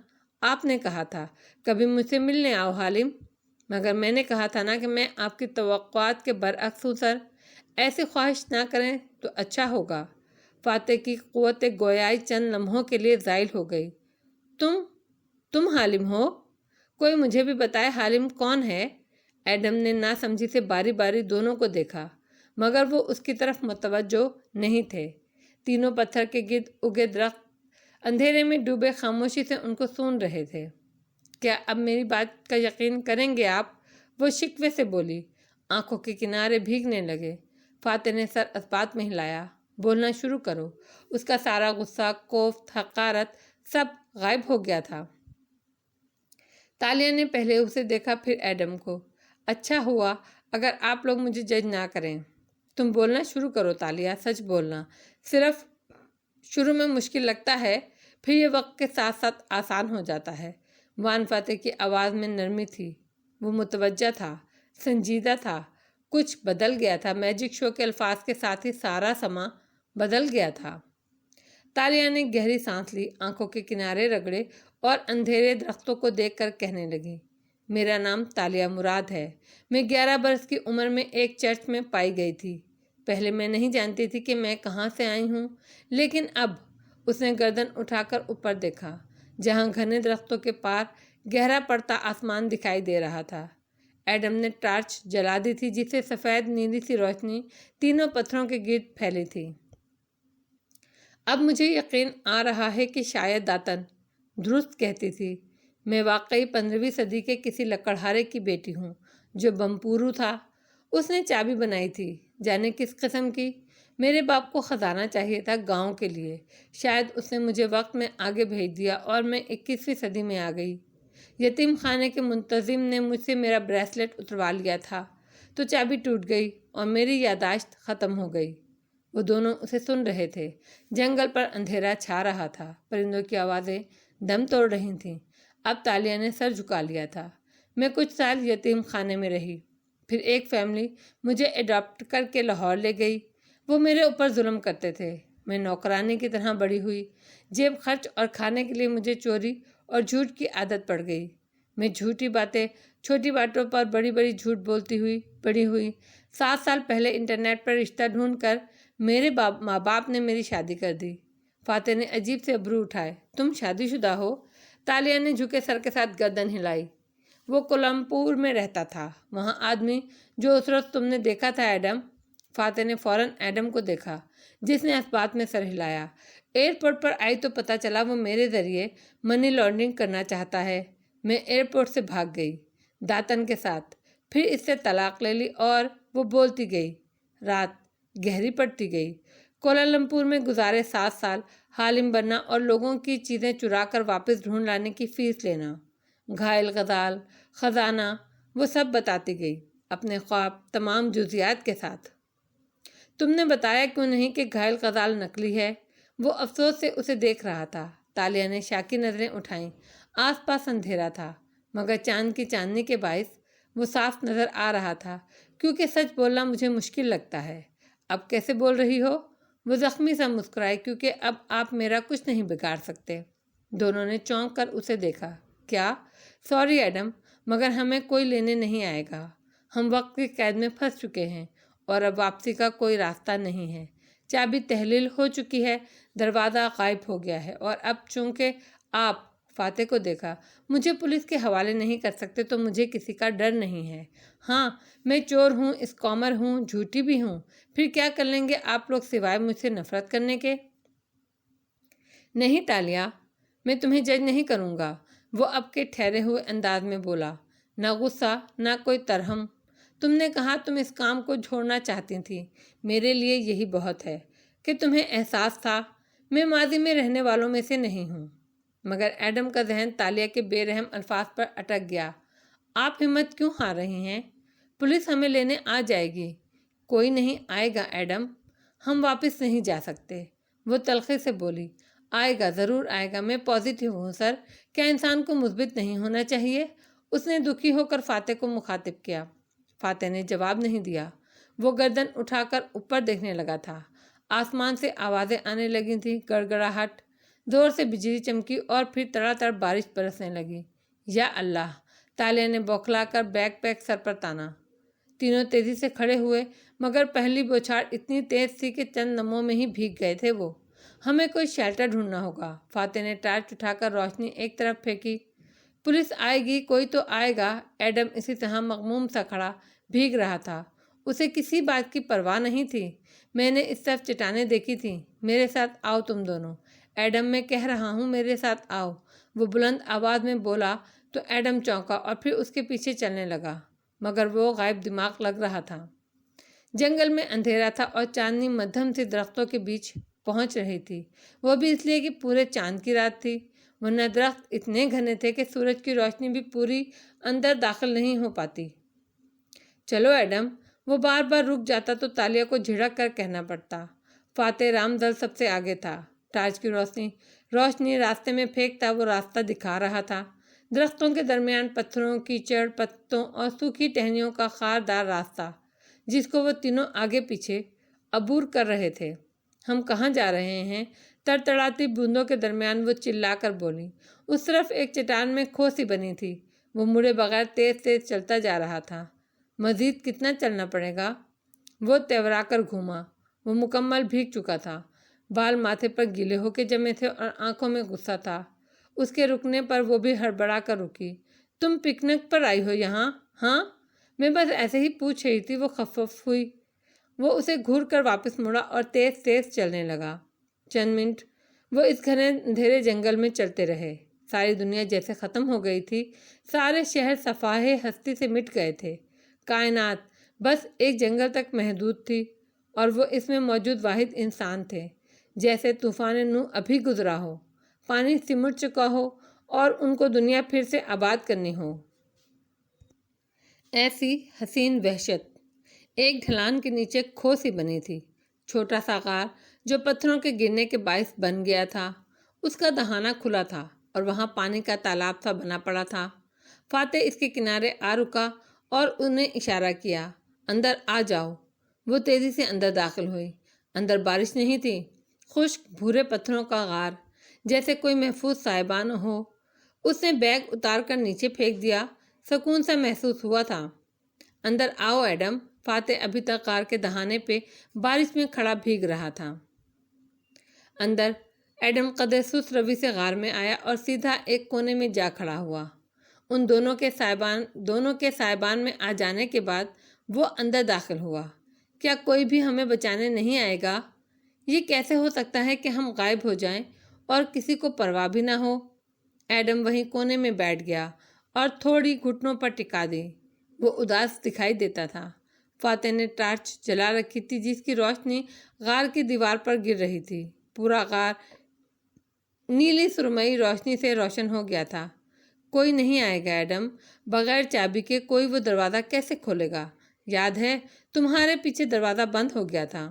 آپ نے کہا تھا کبھی مجھ سے ملنے آؤ حالم، مگر میں نے کہا تھا نا کہ میں آپ کی توقعات کے برعکس ہوں سر۔ ایسی خواہش نہ کریں تو اچھا ہوگا۔ فاتح کی قوت گویائی چند لمحوں کے لیے زائل ہو گئی۔ تم حالم ہو؟ کوئی مجھے بھی بتائے حالم کون ہے؟ ایڈم نے ناسمجھی سے باری باری دونوں کو دیکھا، مگر وہ اس کی طرف متوجہ نہیں تھے۔ تینوں پتھر کے گرد اگے درخت اندھیرے میں ڈوبے خاموشی سے ان کو سن رہے تھے۔ کیا اب میری بات کا یقین کریں گے آپ؟ وہ شکوے سے بولی۔ آنکھوں کے کنارے بھیگنے لگے۔ فاتح نے سر اثبات میں ہلایا۔ بولنا شروع کرو۔ اس کا سارا غصہ، کوفت، حقارت سب غائب ہو گیا تھا۔ تالیہ نے پہلے اسے دیکھا، پھر ایڈم کو۔ اچھا ہوا اگر آپ لوگ مجھے جج نہ کریں۔ تم بولنا شروع کرو تالیہ، سچ بولنا۔ صرف شروع میں مشکل لگتا ہے، پھر یہ وقت کے ساتھ ساتھ آسان ہو جاتا ہے۔ وان فاتح کی آواز میں نرمی تھی۔ وہ متوجہ تھا، سنجیدہ تھا۔ کچھ بدل گیا تھا۔ میجک شو کے الفاظ کے ساتھ ہی سارا سما بدل گیا تھا۔ تالیہ نے گہری سانس لی، آنکھوں کے کنارے رگڑے اور اندھیرے درختوں کو دیکھ کر کہنے لگی، میرا نام تالیہ مراد ہے۔ میں 11 برس کی عمر میں ایک چرچ میں پائی گئی تھی۔ پہلے میں نہیں جانتی تھی کہ میں کہاں سے آئی ہوں، لیکن اب۔ اس نے گردن اٹھا کر اوپر دیکھا، جہاں گھنے درختوں کے پار گہرا پڑتا آسمان دکھائی دے رہا تھا۔ ایڈم نے ٹارچ جلا دی تھی، جس سے سفید نیلی سی روشنی تینوں پتھروں کے گرد پھیلی تھی۔ اب مجھے یقین آ رہا ہے کہ شاید داتن درست کہتی تھی۔ میں واقعی 15ویں صدی کے کسی لکڑہارے کی بیٹی ہوں جو بمپورو تھا۔ اس نے چابی بنائی تھی، جانے کس قسم کی۔ میرے باپ کو خزانہ چاہیے تھا گاؤں کے لیے۔ شاید اس نے مجھے وقت میں آگے بھیج دیا اور میں 21ویں صدی میں آ گئی۔ یتیم خانے کے منتظم نے مجھ سے میرا بریسلٹ اتروا لیا تھا تو چابی ٹوٹ گئی اور میری یادداشت ختم ہو گئی۔ وہ دونوں اسے سن رہے تھے۔ جنگل پر اندھیرا چھا رہا تھا، پرندوں کی آوازیں دم توڑ رہی تھیں۔ اب تالیہ نے سر جھکا لیا تھا۔ میں کچھ سال یتیم خانے میں رہی، پھر ایک فیملی مجھے اڈاپٹ کر کے لاہور لے گئی۔ وہ میرے اوپر ظلم کرتے تھے۔ میں نوکرانی کی طرح بڑی ہوئی۔ جیب خرچ اور کھانے کے لیے مجھے چوری اور جھوٹ کی عادت پڑ گئی۔ میں جھوٹی باتیں، چھوٹی باتوں پر بڑی بڑی جھوٹ بولتی ہوئی بڑی ہوئی۔ 7 سال پہلے انٹرنیٹ پر رشتہ ڈھونڈ کر میرے ماں باپ نے میری شادی کر دی۔ فاتح نے عجیب سے ابرو اٹھائے۔ تم شادی شدہ ہو؟ تالیہ نے جھکے سر کے ساتھ گردن ہلائی۔ وہ کولمپور میں رہتا تھا، وہاں آدمی جو اس روز تم نے دیکھا تھا ایڈم۔ فاتح نے فوراً ایڈم کو دیکھا، جس نے اس بات میں سر ہلایا۔ ایئرپورٹ پر آئی تو پتہ چلا وہ میرے ذریعے منی لانڈرنگ کرنا چاہتا ہے۔ میں ایئرپورٹ سے بھاگ گئی داتن کے ساتھ، پھر اس سے طلاق لے لی اور وہ بولتی گئی۔ رات گہری پڑتی گئی۔ کوالالمپور میں گزارے 7 سال حالم بننا اور لوگوں کی چیزیں چرا کر واپس ڈھونڈ لانے کی فیس لینا۔ گھائل غزال، خزانہ، وہ سب بتاتی گئی، اپنے خواب تمام جزیات کے ساتھ۔ تم نے بتایا کیوں نہیں کہ گھائل غزال نکلی ہے؟ وہ افسوس سے اسے دیکھ رہا تھا۔ تالیہ نے شاکی نظریں اٹھائیں۔ آس پاس اندھیرا تھا، مگر چاند کی چاندنی کے باعث وہ صاف نظر آ رہا تھا۔ کیونکہ سچ بولنا مجھے مشکل لگتا ہے۔ اب کیسے بول رہی ہو؟ وہ زخمی سا مسکرائی۔ کیونکہ اب آپ میرا کچھ نہیں بگاڑ سکتے۔ دونوں نے چونک کر اسے دیکھا۔ کیا؟ سوری ایڈم، مگر ہمیں کوئی لینے نہیں آئے گا۔ ہم وقت کی قید میں پھنس چکے ہیں اور اب واپسی کا کوئی راستہ نہیں ہے۔ چابی تحلیل ہو چکی ہے، دروازہ غائب ہو گیا ہے، اور اب چونکہ آپ فاتح کو دیکھا، مجھے پولیس کے حوالے نہیں کر سکتے تو مجھے کسی کا ڈر نہیں ہے۔ ہاں، میں چور ہوں، اسکامر ہوں، جھوٹی بھی ہوں۔ پھر کیا کر لیں گے آپ لوگ سوائے مجھ سے نفرت کرنے کے؟ نہیں تالیہ، میں تمہیں جج نہیں کروں گا، وہ اب کے ٹھہرے ہوئے انداز میں بولا۔ نہ غصہ، نہ کوئی ترہم۔ تم نے کہا تم اس کام کو چھوڑنا چاہتی تھی۔ میرے لیے یہی بہت ہے کہ تمہیں احساس تھا۔ میں ماضی میں رہنے والوں میں سے نہیں ہوں۔ مگر ایڈم کا ذہن تالیہ کے بے رحم الفاظ پر اٹک گیا۔ آپ ہمت کیوں ہار رہی ہیں؟ پولیس ہمیں لینے آ جائے گی۔ کوئی نہیں آئے گا ایڈم، ہم واپس نہیں جا سکتے۔ وہ تلخی سے بولی۔ آئے گا، ضرور آئے گا، میں پازیٹیو ہوں سر۔ کیا انسان کو مثبت نہیں ہونا چاہیے؟ اس نے دکھی ہو کر فاتح کو مخاطب کیا۔ فاتح نے جواب نہیں دیا۔ وہ گردن اٹھا کر اوپر دیکھنے لگا تھا۔ آسمان سے آوازیں آنے لگی تھیں، گڑگڑاہٹ، زور سے بجلی چمکی اور پھر تڑا تڑ بارش برسنے لگی۔ یا اللہ! تالیہ نے بوکھلا کر بیک پیک سر پر تانا۔ تینوں تیزی سے کھڑے ہوئے، مگر پہلی بوچھاڑ اتنی تیز تھی کہ چند لمحوں میں ہی بھیگ گئے تھے وہ۔ ہمیں کوئی شیلٹر ڈھونڈنا ہوگا۔ فاتح نے ٹارچ اٹھا کر روشنی ایک طرف پھینکی۔ پولیس آئے گی، کوئی تو آئے گا۔ ایڈم اسی طرح مغموم سا کھڑا بھیگ رہا تھا۔ اسے کسی بات کی پرواہ نہیں تھی۔ میں نے اس طرف چٹانیں دیکھی تھیں۔ میرے ساتھ آؤ تم دونوں۔ ایڈم، میں کہہ رہا ہوں میرے ساتھ آؤ۔ وہ بلند آواز میں بولا تو ایڈم چونکا اور پھر اس کے پیچھے چلنے لگا، مگر وہ غائب دماغ لگ رہا تھا۔ جنگل میں اندھیرا تھا اور چاندنی مدھم سے درختوں کے بیچ پہنچ رہی تھی، وہ بھی اس لیے کہ پورے چاند کی رات تھی، ورنہ درخت اتنے گھنے تھے کہ سورج کی روشنی بھی پوری اندر داخل نہیں ہو پاتی۔ چلو ایڈم، وہ بار بار رک جاتا تو تالیہ کو جھڑک کر کہنا پڑتا۔ فاتح رام دل سب سے آگے تھا، ٹارچ کی روشنی راستے میں پھینکتا وہ راستہ دکھا رہا تھا، درختوں کے درمیان پتھروں، کیچڑ، پتوں اور سوکھی ٹہنیوں کا خاردار راستہ جس کو وہ تینوں آگے پیچھے عبور کر رہے تھے۔ ہم کہاں جا رہے ہیں؟ تڑتڑاتی بوندوں کے درمیان وہ چلا کر بولی۔ اس طرف ایک چٹان میں کھو سی بنی تھی، وہ مڑے بغیر تیز تیز چلتا جا رہا تھا۔ مزید کتنا چلنا پڑے گا؟ وہ تیورا کر گھوما، وہ مکمل بھیگ چکا تھا، بال ماتھے پر گیلے ہو کے جمے تھے اور آنکھوں میں غصہ تھا۔ اس کے رکنے پر وہ بھی ہڑبڑا کر رکی۔ تم پکنک پر آئی ہو یہاں؟ ہاں، میں بس ایسے ہی پوچھ رہی تھی، وہ خفف ہوئی۔ وہ اسے گھور کر واپس مڑا اور تیز تیز چلنے لگا۔ چند منٹ وہ اس گھنے اندھیرے جنگل میں چلتے رہے۔ ساری دنیا جیسے ختم ہو گئی تھی، سارے شہر صفحائے ہستی سے مٹ گئے تھے، کائنات بس ایک جنگل تک محدود تھی اور وہ اس میں موجود واحد انسان تھے، جیسے طوفان نوح ابھی گزرا ہو، پانی سمٹ چکا ہو اور ان کو دنیا پھر سے آباد کرنی ہو۔ ایسی حسین وحشت ایک ڈھلان کے نیچے کھو سی بنی تھی، چھوٹا سا غار جو پتھروں کے گرنے کے باعث بن گیا تھا، اس کا دہانہ کھلا تھا اور وہاں پانی کا تالاب سا بنا پڑا تھا۔ فاتح اس کے کنارے آ رکا اور انہیں اشارہ کیا، اندر آ جاؤ۔ وہ تیزی سے اندر داخل ہوئی۔ اندر بارش نہیں تھی، خشک بھورے پتھروں کا غار، جیسے کوئی محفوظ سائبان ہو۔ اس نے بیگ اتار کر نیچے پھینک دیا، سکون سا محسوس ہوا تھا۔ اندر آؤ ایڈم۔ فاتح ابھی تک غار کے دہانے پہ بارش میں کھڑا بھیگ رہا تھا۔ اندر ایڈم قدر سست روی سے غار میں آیا اور سیدھا ایک کونے میں جا کھڑا ہوا۔ ان دونوں کے سائبان میں آ جانے کے بعد وہ اندر داخل ہوا۔ کیا کوئی بھی ہمیں بچانے نہیں آئے گا؟ یہ کیسے ہو سکتا ہے کہ ہم غائب ہو جائیں اور کسی کو پرواہ بھی نہ ہو؟ ایڈم وہیں کونے میں بیٹھ گیا اور تھوڑی گھٹنوں پر ٹکا دی۔ وہ اداس دکھائی دیتا تھا۔ فاتح نے ٹارچ جلا رکھی تھی جس کی روشنی غار کی دیوار پر گر رہی تھی۔ پورا غار نیلی سرمئی روشنی سے روشن ہو گیا تھا۔ کوئی نہیں آئے گا ایڈم، بغیر چابی کے کوئی وہ دروازہ کیسے کھولے گا؟ یاد ہے تمہارے پیچھے دروازہ بند ہو گیا تھا،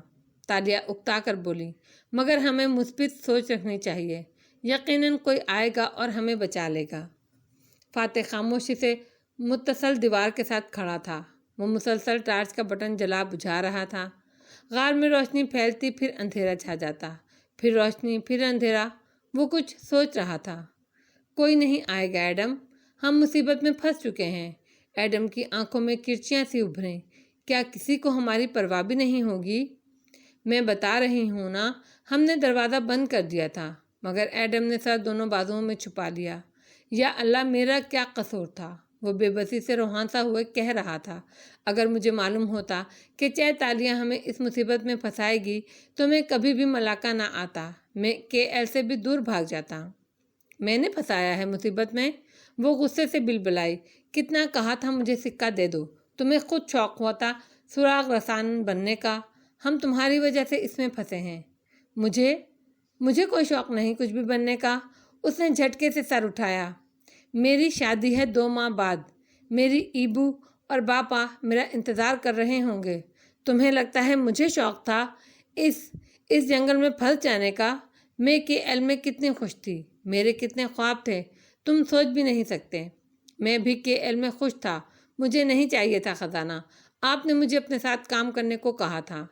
تالیہ اکتا کر بولی۔ مگر ہمیں مثبت سوچ رکھنی چاہیے، یقیناً کوئی آئے گا اور ہمیں بچا لے گا۔ فاتح خاموشی سے متصل دیوار کے ساتھ کھڑا تھا، وہ مسلسل ٹارچ کا بٹن جلا بجھا رہا تھا۔ غار میں روشنی پھیلتی، پھر اندھیرا چھا جاتا، پھر روشنی، پھر اندھیرا۔ وہ کچھ سوچ رہا تھا۔ کوئی نہیں آئے گا ایڈم، ہم مصیبت میں پھنس چکے ہیں۔ ایڈم کی آنکھوں میں کرچیاں سی ابھریں۔ کیا کسی کو ہماری پرواہ بھی نہیں ہوگی؟ میں بتا رہی ہوں نا، ہم نے دروازہ بند کر دیا تھا۔ مگر ایڈم نے سر دونوں بازوؤں میں چھپا لیا۔ یا اللہ، میرا کیا قصور تھا؟ وہ بے بسی سے روہانسا ہوئے کہہ رہا تھا۔ اگر مجھے معلوم ہوتا کہ چہ تالیہ ہمیں اس مصیبت میں پھنسائے گی تو میں کبھی بھی ملاقہ نہ آتا، میں KL سے بھی دور بھاگ جاتا۔ میں نے پھنسایا ہے مصیبت میں؟ وہ غصے سے بلبلائی۔ کتنا کہا تھا مجھے سکہ دے دو، تمہیں خود شوق ہوا تھا سراغ رسان بننے کا، ہم تمہاری وجہ سے اس میں پھنسے ہیں۔ مجھے کوئی شوق نہیں کچھ بھی بننے کا۔ اس نے جھٹکے سے سر اٹھایا۔ میری شادی ہے 2 ماہ بعد، میری ایبو اور باپا میرا انتظار کر رہے ہوں گے۔ تمہیں لگتا ہے مجھے شوق تھا اس جنگل میں پھنس جانے کا؟ میں KL میں کتنی خوش تھی، میرے کتنے خواب تھے، تم سوچ بھی نہیں سکتے۔ میں بھی KL میں خوش تھا، مجھے نہیں چاہیے تھا خزانہ، آپ نے مجھے اپنے ساتھ کام کرنے کو کہا تھا۔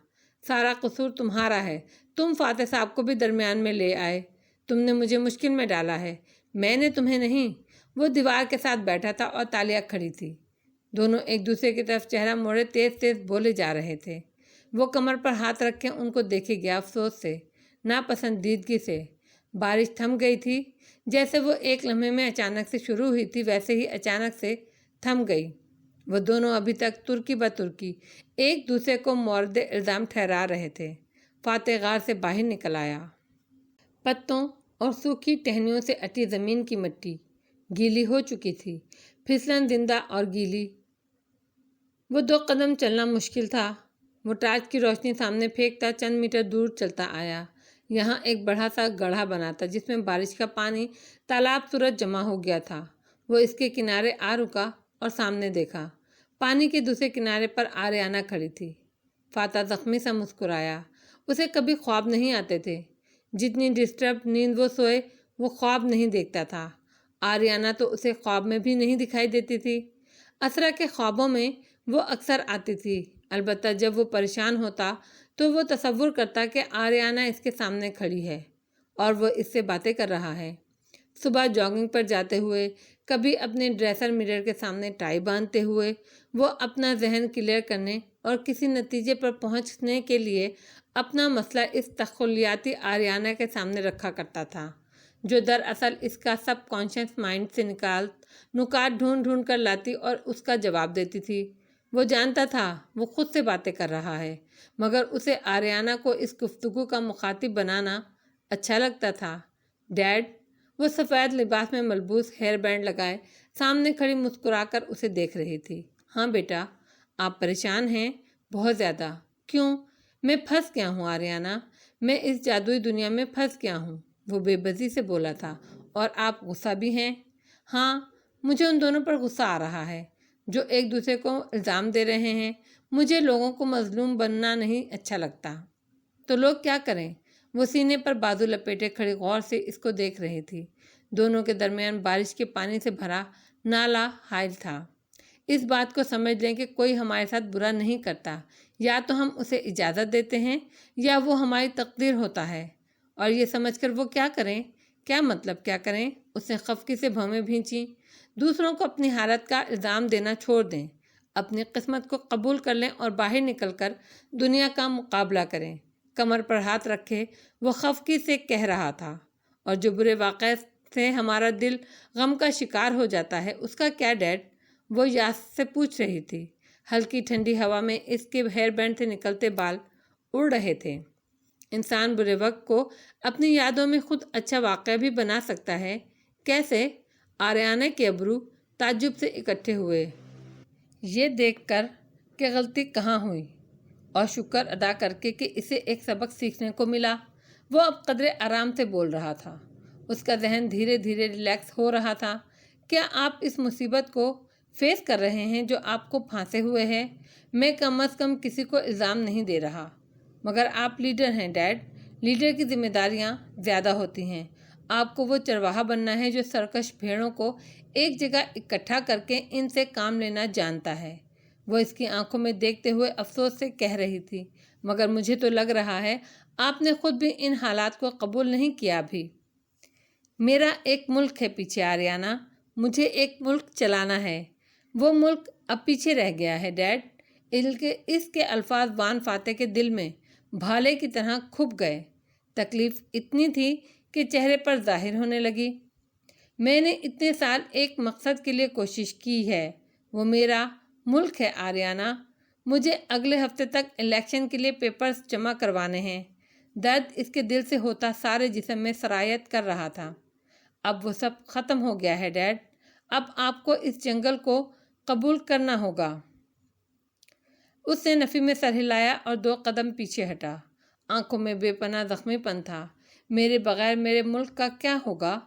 سارا قصور تمہارا ہے، تم فاتح صاحب کو بھی درمیان میں لے آئے، تم نے مجھے مشکل میں ڈالا ہے، میں نے تمہیں نہیں۔ وہ دیوار کے ساتھ بیٹھا تھا اور تالیہ کھڑی تھی، دونوں ایک دوسرے کی طرف چہرہ موڑے تیز تیز بولے جا رہے تھے۔ وہ کمر پر ہاتھ رکھے ان کو دیکھے گیا، افسوس سے، ناپسندیدگی سے۔ بارش تھم گئی تھی، جیسے وہ ایک لمحے میں اچانک سے شروع ہوئی تھی ویسے ہی اچانک سے تھم گئی۔ وہ دونوں ابھی تک ترکی بترکی ایک دوسرے کو مورد الزام ٹھہرا رہے تھے۔ فاتح غار سے باہر نکل آیا۔ پتوں اور سوکھی ٹہنیوں سے اٹی زمین کی مٹی گیلی ہو چکی تھی، پھسلن زندہ اور گیلی۔ وہ 2 قدم چلنا مشکل تھا۔ وہ ٹارچ کی روشنی سامنے پھینکتا چند میٹر دور چلتا آیا۔ یہاں ایک بڑا سا گڑھا بنا تھا جس میں بارش کا پانی تالاب صورت جمع ہو گیا تھا۔ وہ اس کے کنارے آ رکا اور سامنے دیکھا۔ پانی کے دوسرے کنارے پر آریانہ کھڑی تھی۔ فاتح زخمی سا مسکرایا۔ اسے کبھی خواب نہیں آتے تھے۔ جتنی ڈسٹرب نیند وہ سوئے وہ خواب نہیں دیکھتا تھا۔ آریانہ تو اسے خواب میں بھی نہیں دکھائی دیتی تھی۔ اسرا کے خوابوں میں وہ اکثر آتی تھی، البتہ جب وہ پریشان ہوتا تو وہ تصور کرتا کہ آریانہ اس کے سامنے کھڑی ہے اور وہ اس سے باتیں کر رہا ہے۔ صبح جاگنگ پر جاتے ہوئے، کبھی اپنے ڈریسر مرر کے سامنے ٹائی باندھتے ہوئے، وہ اپنا ذہن کلیئر کرنے اور کسی نتیجے پر پہنچنے کے لیے اپنا مسئلہ اس تخیلیاتی آریانہ کے سامنے رکھا کرتا تھا، جو دراصل اس کا سب کانشیس مائنڈ سے نکات ڈھونڈ کر لاتی اور اس کا جواب دیتی تھی۔ وہ جانتا تھا وہ خود سے باتیں کر رہا ہے، مگر اسے آریانہ کو اس گفتگو کا مخاطب بنانا اچھا لگتا تھا۔ ڈیڈ، وہ سفید لباس میں ملبوس ہیئر بینڈ لگائے سامنے کھڑی مسکرا کر اسے دیکھ رہی تھی۔ ہاں بیٹا، آپ پریشان ہیں؟ بہت زیادہ۔ کیوں؟ میں پھنس گیا ہوں آریانہ، میں اس جادوئی دنیا میں پھنس گیا ہوں، وہ بے بسی سے بولا تھا۔ اور آپ غصہ بھی ہیں؟ ہاں، مجھے ان دونوں پر غصہ آ رہا ہے جو ایک دوسرے کو الزام دے رہے ہیں۔ مجھے لوگوں کو مظلوم بننا نہیں اچھا لگتا۔ تو لوگ کیا کریں؟ وہ سینے پر بازو لپیٹے کھڑی غور سے اس کو دیکھ رہی تھی۔ دونوں کے درمیان بارش کے پانی سے بھرا نالا حائل تھا۔ اس بات کو سمجھ لیں کہ کوئی ہمارے ساتھ برا نہیں کرتا، یا تو ہم اسے اجازت دیتے ہیں یا وہ ہماری تقدیر ہوتا ہے، اور یہ سمجھ کر وہ کیا کریں؟ کیا مطلب کیا کریں؟ اس نے خفگی سے بھویں بھینچی۔ دوسروں کو اپنی حالت کا الزام دینا چھوڑ دیں، اپنی قسمت کو قبول کر لیں اور باہر نکل کر دنیا کا مقابلہ کریں۔ کمر پر ہاتھ رکھے وہ خفگی سے کہہ رہا تھا۔ اور جو برے واقعے سے ہمارا دل غم کا شکار ہو جاتا ہے، اس کا کیا ڈیڈ؟ وہ یاس سے پوچھ رہی تھی۔ ہلکی ٹھنڈی ہوا میں اس کے ہیئر بینڈ سے نکلتے بال اڑ رہے تھے۔ انسان برے وقت کو اپنی یادوں میں خود اچھا واقعہ بھی بنا سکتا ہے۔ کیسے؟ آریانہ کے ابرو تعجب سے اکٹھے ہوئے، یہ دیکھ کر کہ غلطی کہاں ہوئی، اور شکر ادا کر کے کہ اسے ایک سبق سیکھنے کو ملا۔ وہ اب قدرے آرام سے بول رہا تھا، اس کا ذہن دھیرے دھیرے ریلیکس ہو رہا تھا۔ کیا آپ اس مصیبت کو فیس کر رہے ہیں جو آپ کو پھانسے ہوئے ہے؟ میں کم از کم کسی کو الزام نہیں دے رہا، مگر آپ لیڈر ہیں ڈیڈ، لیڈر کی ذمہ داریاں زیادہ ہوتی ہیں۔ آپ کو وہ چرواہا بننا ہے جو سرکش بھیڑوں کو ایک جگہ اکٹھا کر کے ان سے کام لینا جانتا ہے۔ وہ اس کی آنکھوں میں دیکھتے ہوئے افسوس سے کہہ رہی تھی، مگر مجھے تو لگ رہا ہے آپ نے خود بھی ان حالات کو قبول نہیں کیا ابھی۔ میرا ایک ملک ہے پیچھے آریانہ، مجھے ایک ملک چلانا ہے۔ وہ ملک اب پیچھے رہ گیا ہے ڈیڈ۔ اس کے الفاظ وان فاتح کے دل میں بھالے کی طرح کھپ گئے۔ تکلیف اتنی تھی کہ چہرے پر ظاہر ہونے لگی۔ میں نے اتنے سال ایک مقصد کے لیے کوشش کی ہے، وہ میرا ملک ہے آریانہ۔ مجھے اگلے ہفتے تک الیکشن کے لیے پیپرز جمع کروانے ہیں۔ درد اس کے دل سے ہوتا سارے جسم میں سرایت کر رہا تھا۔ اب وہ سب ختم ہو گیا ہے ڈیڈ، اب آپ کو اس جنگل کو قبول کرنا ہوگا۔ اس نے نفی میں سر ہلایا اور 2 قدم پیچھے ہٹا۔ آنکھوں میں بے پناہ زخمی پن تھا۔ میرے بغیر میرے ملک کا کیا ہوگا؟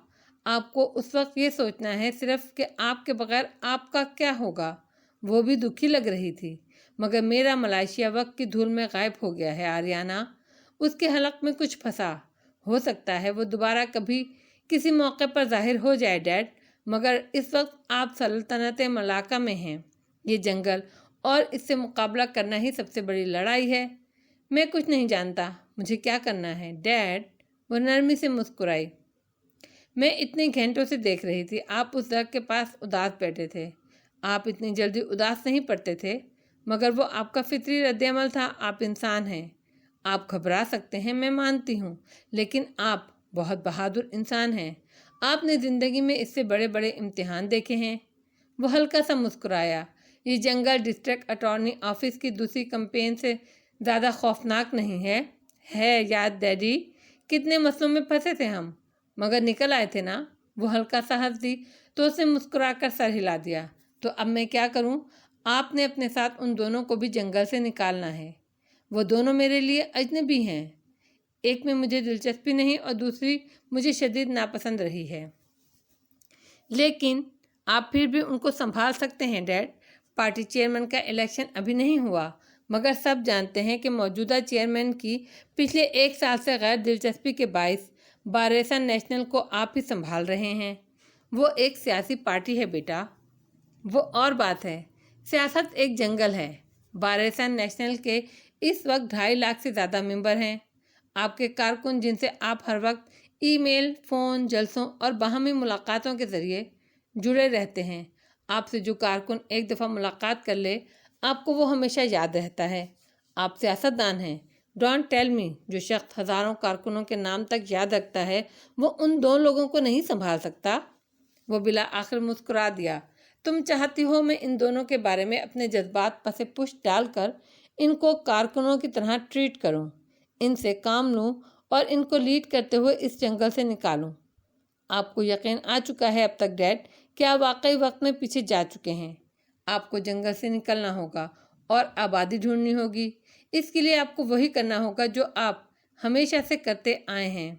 آپ کو اس وقت یہ سوچنا ہے صرف کہ آپ کے بغیر آپ کا کیا ہوگا۔ وہ بھی دکھی لگ رہی تھی۔ مگر میرا ملائیشیا وقت کی دھول میں غائب ہو گیا ہے آریانہ۔ اس کے حلق میں کچھ پھنسا۔ ہو سکتا ہے وہ دوبارہ کبھی کسی موقع پر ظاہر ہو جائے ڈیڈ، مگر اس وقت آپ سلطنت ملاکہ میں ہیں۔ یہ جنگل اور اس سے مقابلہ کرنا ہی سب سے بڑی لڑائی ہے۔ میں کچھ نہیں جانتا مجھے کیا کرنا ہے ڈیڈ، وہ نرمی سے مسکرائی۔ میں اتنے گھنٹوں سے دیکھ رہی تھی، آپ اس درخت کے پاس اداس بیٹھے تھے۔ آپ اتنی جلدی اداس نہیں پڑتے تھے، مگر وہ آپ کا فطری رد عمل تھا۔ آپ انسان ہیں، آپ گھبرا سکتے ہیں، میں مانتی ہوں، لیکن آپ بہت بہادر انسان ہیں۔ آپ نے زندگی میں اس سے بڑے بڑے امتحان دیکھے ہیں۔ وہ ہلکا سا مسکرایا۔ یہ جنگل ڈسٹرکٹ اٹارنی آفس کی دوسری کمپین سے زیادہ خوفناک نہیں ہے۔ ہے یاد ڈیڈی، کتنے مسئلوں میں پھنسے تھے ہم، مگر نکل آئے تھے نا۔ وہ ہلکا سا ہنس دی تو اس نے مسکرا کر سر ہلا دیا۔ تو اب میں کیا کروں؟ آپ نے اپنے ساتھ ان دونوں کو بھی جنگل سے نکالنا ہے۔ وہ دونوں میرے لیے اجنبی ہیں، ایک میں مجھے دلچسپی نہیں اور دوسری مجھے شدید ناپسند رہی ہے۔ لیکن آپ پھر بھی ان کو سنبھال سکتے ہیں ڈیڈ۔ پارٹی چیئرمین کا الیکشن ابھی نہیں ہوا، مگر سب جانتے ہیں کہ موجودہ چیئرمین کی پچھلے 1 سال سے غیر دلچسپی کے باعث بارسا نیشنل کو آپ ہی سنبھال رہے ہیں۔ وہ ایک سیاسی پارٹی ہے بیٹا، وہ اور بات ہے۔ سیاست ایک جنگل ہے۔ بارسا نیشنل کے اس وقت 2.5 لاکھ سے زیادہ ممبر ہیں۔ آپ کے کارکن جن سے آپ ہر وقت ای میل، فون، جلسوں اور باہمی ملاقاتوں کے ذریعے جڑے رہتے ہیں، آپ سے جو کارکن ایک دفعہ ملاقات کر لے آپ کو وہ ہمیشہ یاد رہتا ہے۔ آپ سیاستدان ہیں۔ ڈونٹ ٹیل می، جو شخص ہزاروں کارکنوں کے نام تک یاد رکھتا ہے وہ ان 2 لوگوں کو نہیں سنبھال سکتا۔ وہ بالآخر مسکرا دیا۔ تم چاہتی ہو میں ان دونوں کے بارے میں اپنے جذبات پس پش ڈال کر ان کو کارکنوں کی طرح ٹریٹ کروں، ان سے کام لوں اور ان کو لیڈ کرتے ہوئے اس جنگل سے نکالوں۔ آپ کو یقین آ چکا ہے اب تک ڈیڈ کہ آپ واقعی وقت میں پیچھے جا چکے ہیں۔ آپ کو جنگل سے نکلنا ہوگا اور آبادی ڈھونڈنی ہوگی۔ اس کے لیے آپ کو وہی کرنا ہوگا جو آپ ہمیشہ سے کرتے آئے ہیں۔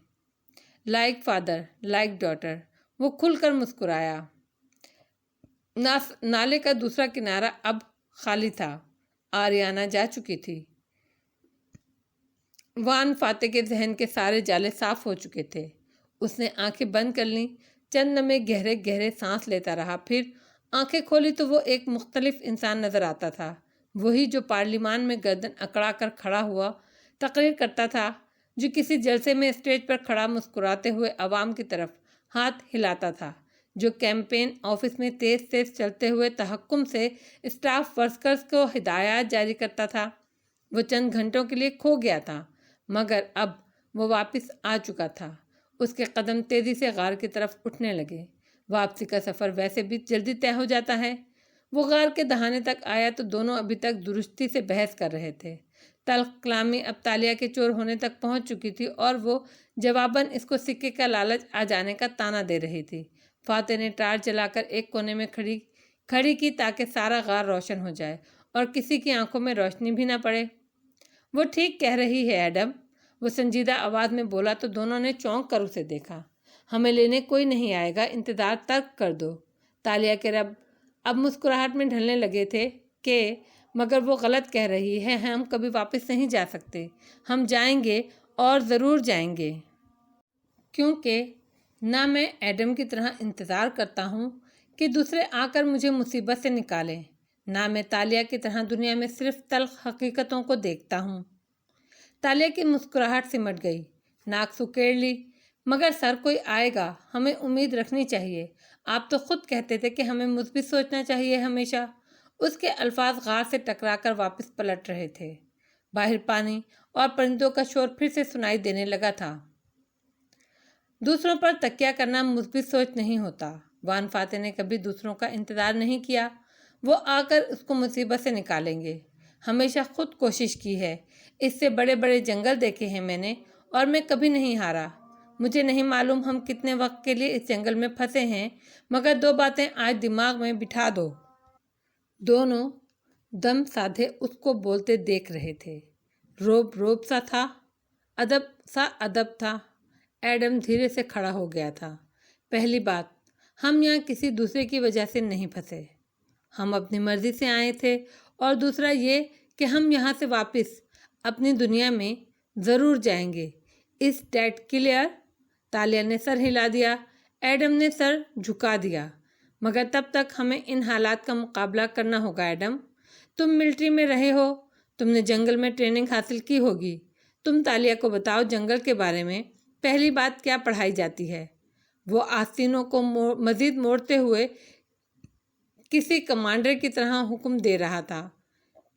Like father, like daughter. وہ کھل کر مسکرایا۔ نالے کا دوسرا کنارہ اب خالی تھا۔ آریانہ جا چکی تھی۔ وان فاتح کے ذہن کے سارے جالے صاف ہو چکے تھے۔ اس نے آنکھیں بند کر لیں، چند لمحے گہرے گہرے سانس لیتا رہا، پھر آنکھیں کھولی تو وہ ایک مختلف انسان نظر آتا تھا۔ وہی جو پارلیمان میں گردن اکڑا کر کھڑا ہوا تقریر کرتا تھا، جو کسی جلسے میں اسٹیج پر کھڑا مسکراتے ہوئے عوام کی طرف ہاتھ ہلاتا تھا، جو کیمپین آفس میں تیز تیز چلتے ہوئے تحکم سے اسٹاف ورکرز کو ہدایات جاری کرتا تھا۔ وہ چند گھنٹوں کے لیے کھو گیا تھا، مگر اب وہ واپس آ چکا تھا۔ اس کے قدم تیزی سے غار کی طرف اٹھنے لگے۔ واپسی کا سفر ویسے بھی جلدی طے ہو جاتا ہے۔ وہ غار کے دہانے تک آیا تو دونوں ابھی تک درستی سے بحث کر رہے تھے۔ تلخ کلامی اب تالیہ کے چور ہونے تک پہنچ چکی تھی اور وہ جواباً اس کو سکے کا لالچ آ جانے کا طعنہ دے رہی تھی۔ فاتح نے ٹارچ جلا کر ایک کونے میں کھڑی کی تاکہ سارا غار روشن ہو جائے اور کسی کی آنکھوں میں روشنی بھی نہ پڑے۔ وہ ٹھیک کہہ رہی ہے ایڈم، وہ سنجیدہ آواز میں بولا تو دونوں نے چونک کر اسے دیکھا۔ ہمیں لینے کوئی نہیں آئے گا، انتظار ترک کر دو۔ تالیہ کے رب اب مسکراہٹ میں ڈھلنے لگے تھے کہ مگر وہ غلط کہہ رہی ہے، ہم کبھی واپس نہیں جا سکتے۔ ہم جائیں گے اور ضرور جائیں گے، کیونکہ نہ میں ایڈم کی طرح انتظار کرتا ہوں کہ دوسرے آ کر مجھے مصیبت سے نکالیں، نہ میں تالیہ کی طرح دنیا میں صرف تلخ حقیقتوں کو دیکھتا ہوں۔ تالیہ کی مسکراہٹ سمٹ گئی، ناک سکیڑ لی۔ مگر سر کوئی آئے گا، ہمیں امید رکھنی چاہیے۔ آپ تو خود کہتے تھے کہ ہمیں مثبت سوچنا چاہیے ہمیشہ۔ اس کے الفاظ غار سے ٹکرا کر واپس پلٹ رہے تھے۔ باہر پانی اور پرندوں کا شور پھر سے سنائی دینے لگا تھا۔ دوسروں پر تکیہ کرنا مثبت سوچ نہیں ہوتا۔ وان فاتح نے کبھی دوسروں کا انتظار نہیں کیا۔ وہ آ کر اس کو مصیبت سے نکالیں گے۔ ہمیشہ خود کوشش کی ہے، اس سے بڑے بڑے جنگل دیکھے ہیں میں نے، اور میں کبھی نہیں ہارا۔ مجھے نہیں معلوم ہم کتنے وقت کے لیے اس جنگل میں پھنسے ہیں، مگر 2 باتیں آج دماغ میں بٹھا دو۔ دونوں دم سادھے اس کو بولتے دیکھ رہے تھے۔ روب سا تھا، ادب تھا۔ ایڈم دھیرے سے کھڑا ہو گیا تھا۔ پہلی بات، ہم یہاں کسی دوسرے کی وجہ سے نہیں پھنسے، ہم اپنی مرضی سے آئے تھے، اور دوسرا یہ کہ ہم یہاں سے واپس اپنی دنیا میں ضرور جائیں گے۔ اس ڈیٹ کلیئر؟ تالیہ نے سر ہلا دیا۔ ایڈم نے سر جھکا دیا۔ مگر تب تک ہمیں ان حالات کا مقابلہ کرنا ہوگا ایڈم۔ تم ملٹری میں رہے ہو، تم نے جنگل میں ٹریننگ حاصل کی ہوگی۔ تم تالیہ کو بتاؤ جنگل کے بارے میں پہلی بات کیا پڑھائی جاتی ہے؟ وہ آستینوں کو مزید موڑتے ہوئے کسی کمانڈر کی طرح حکم دے رہا تھا۔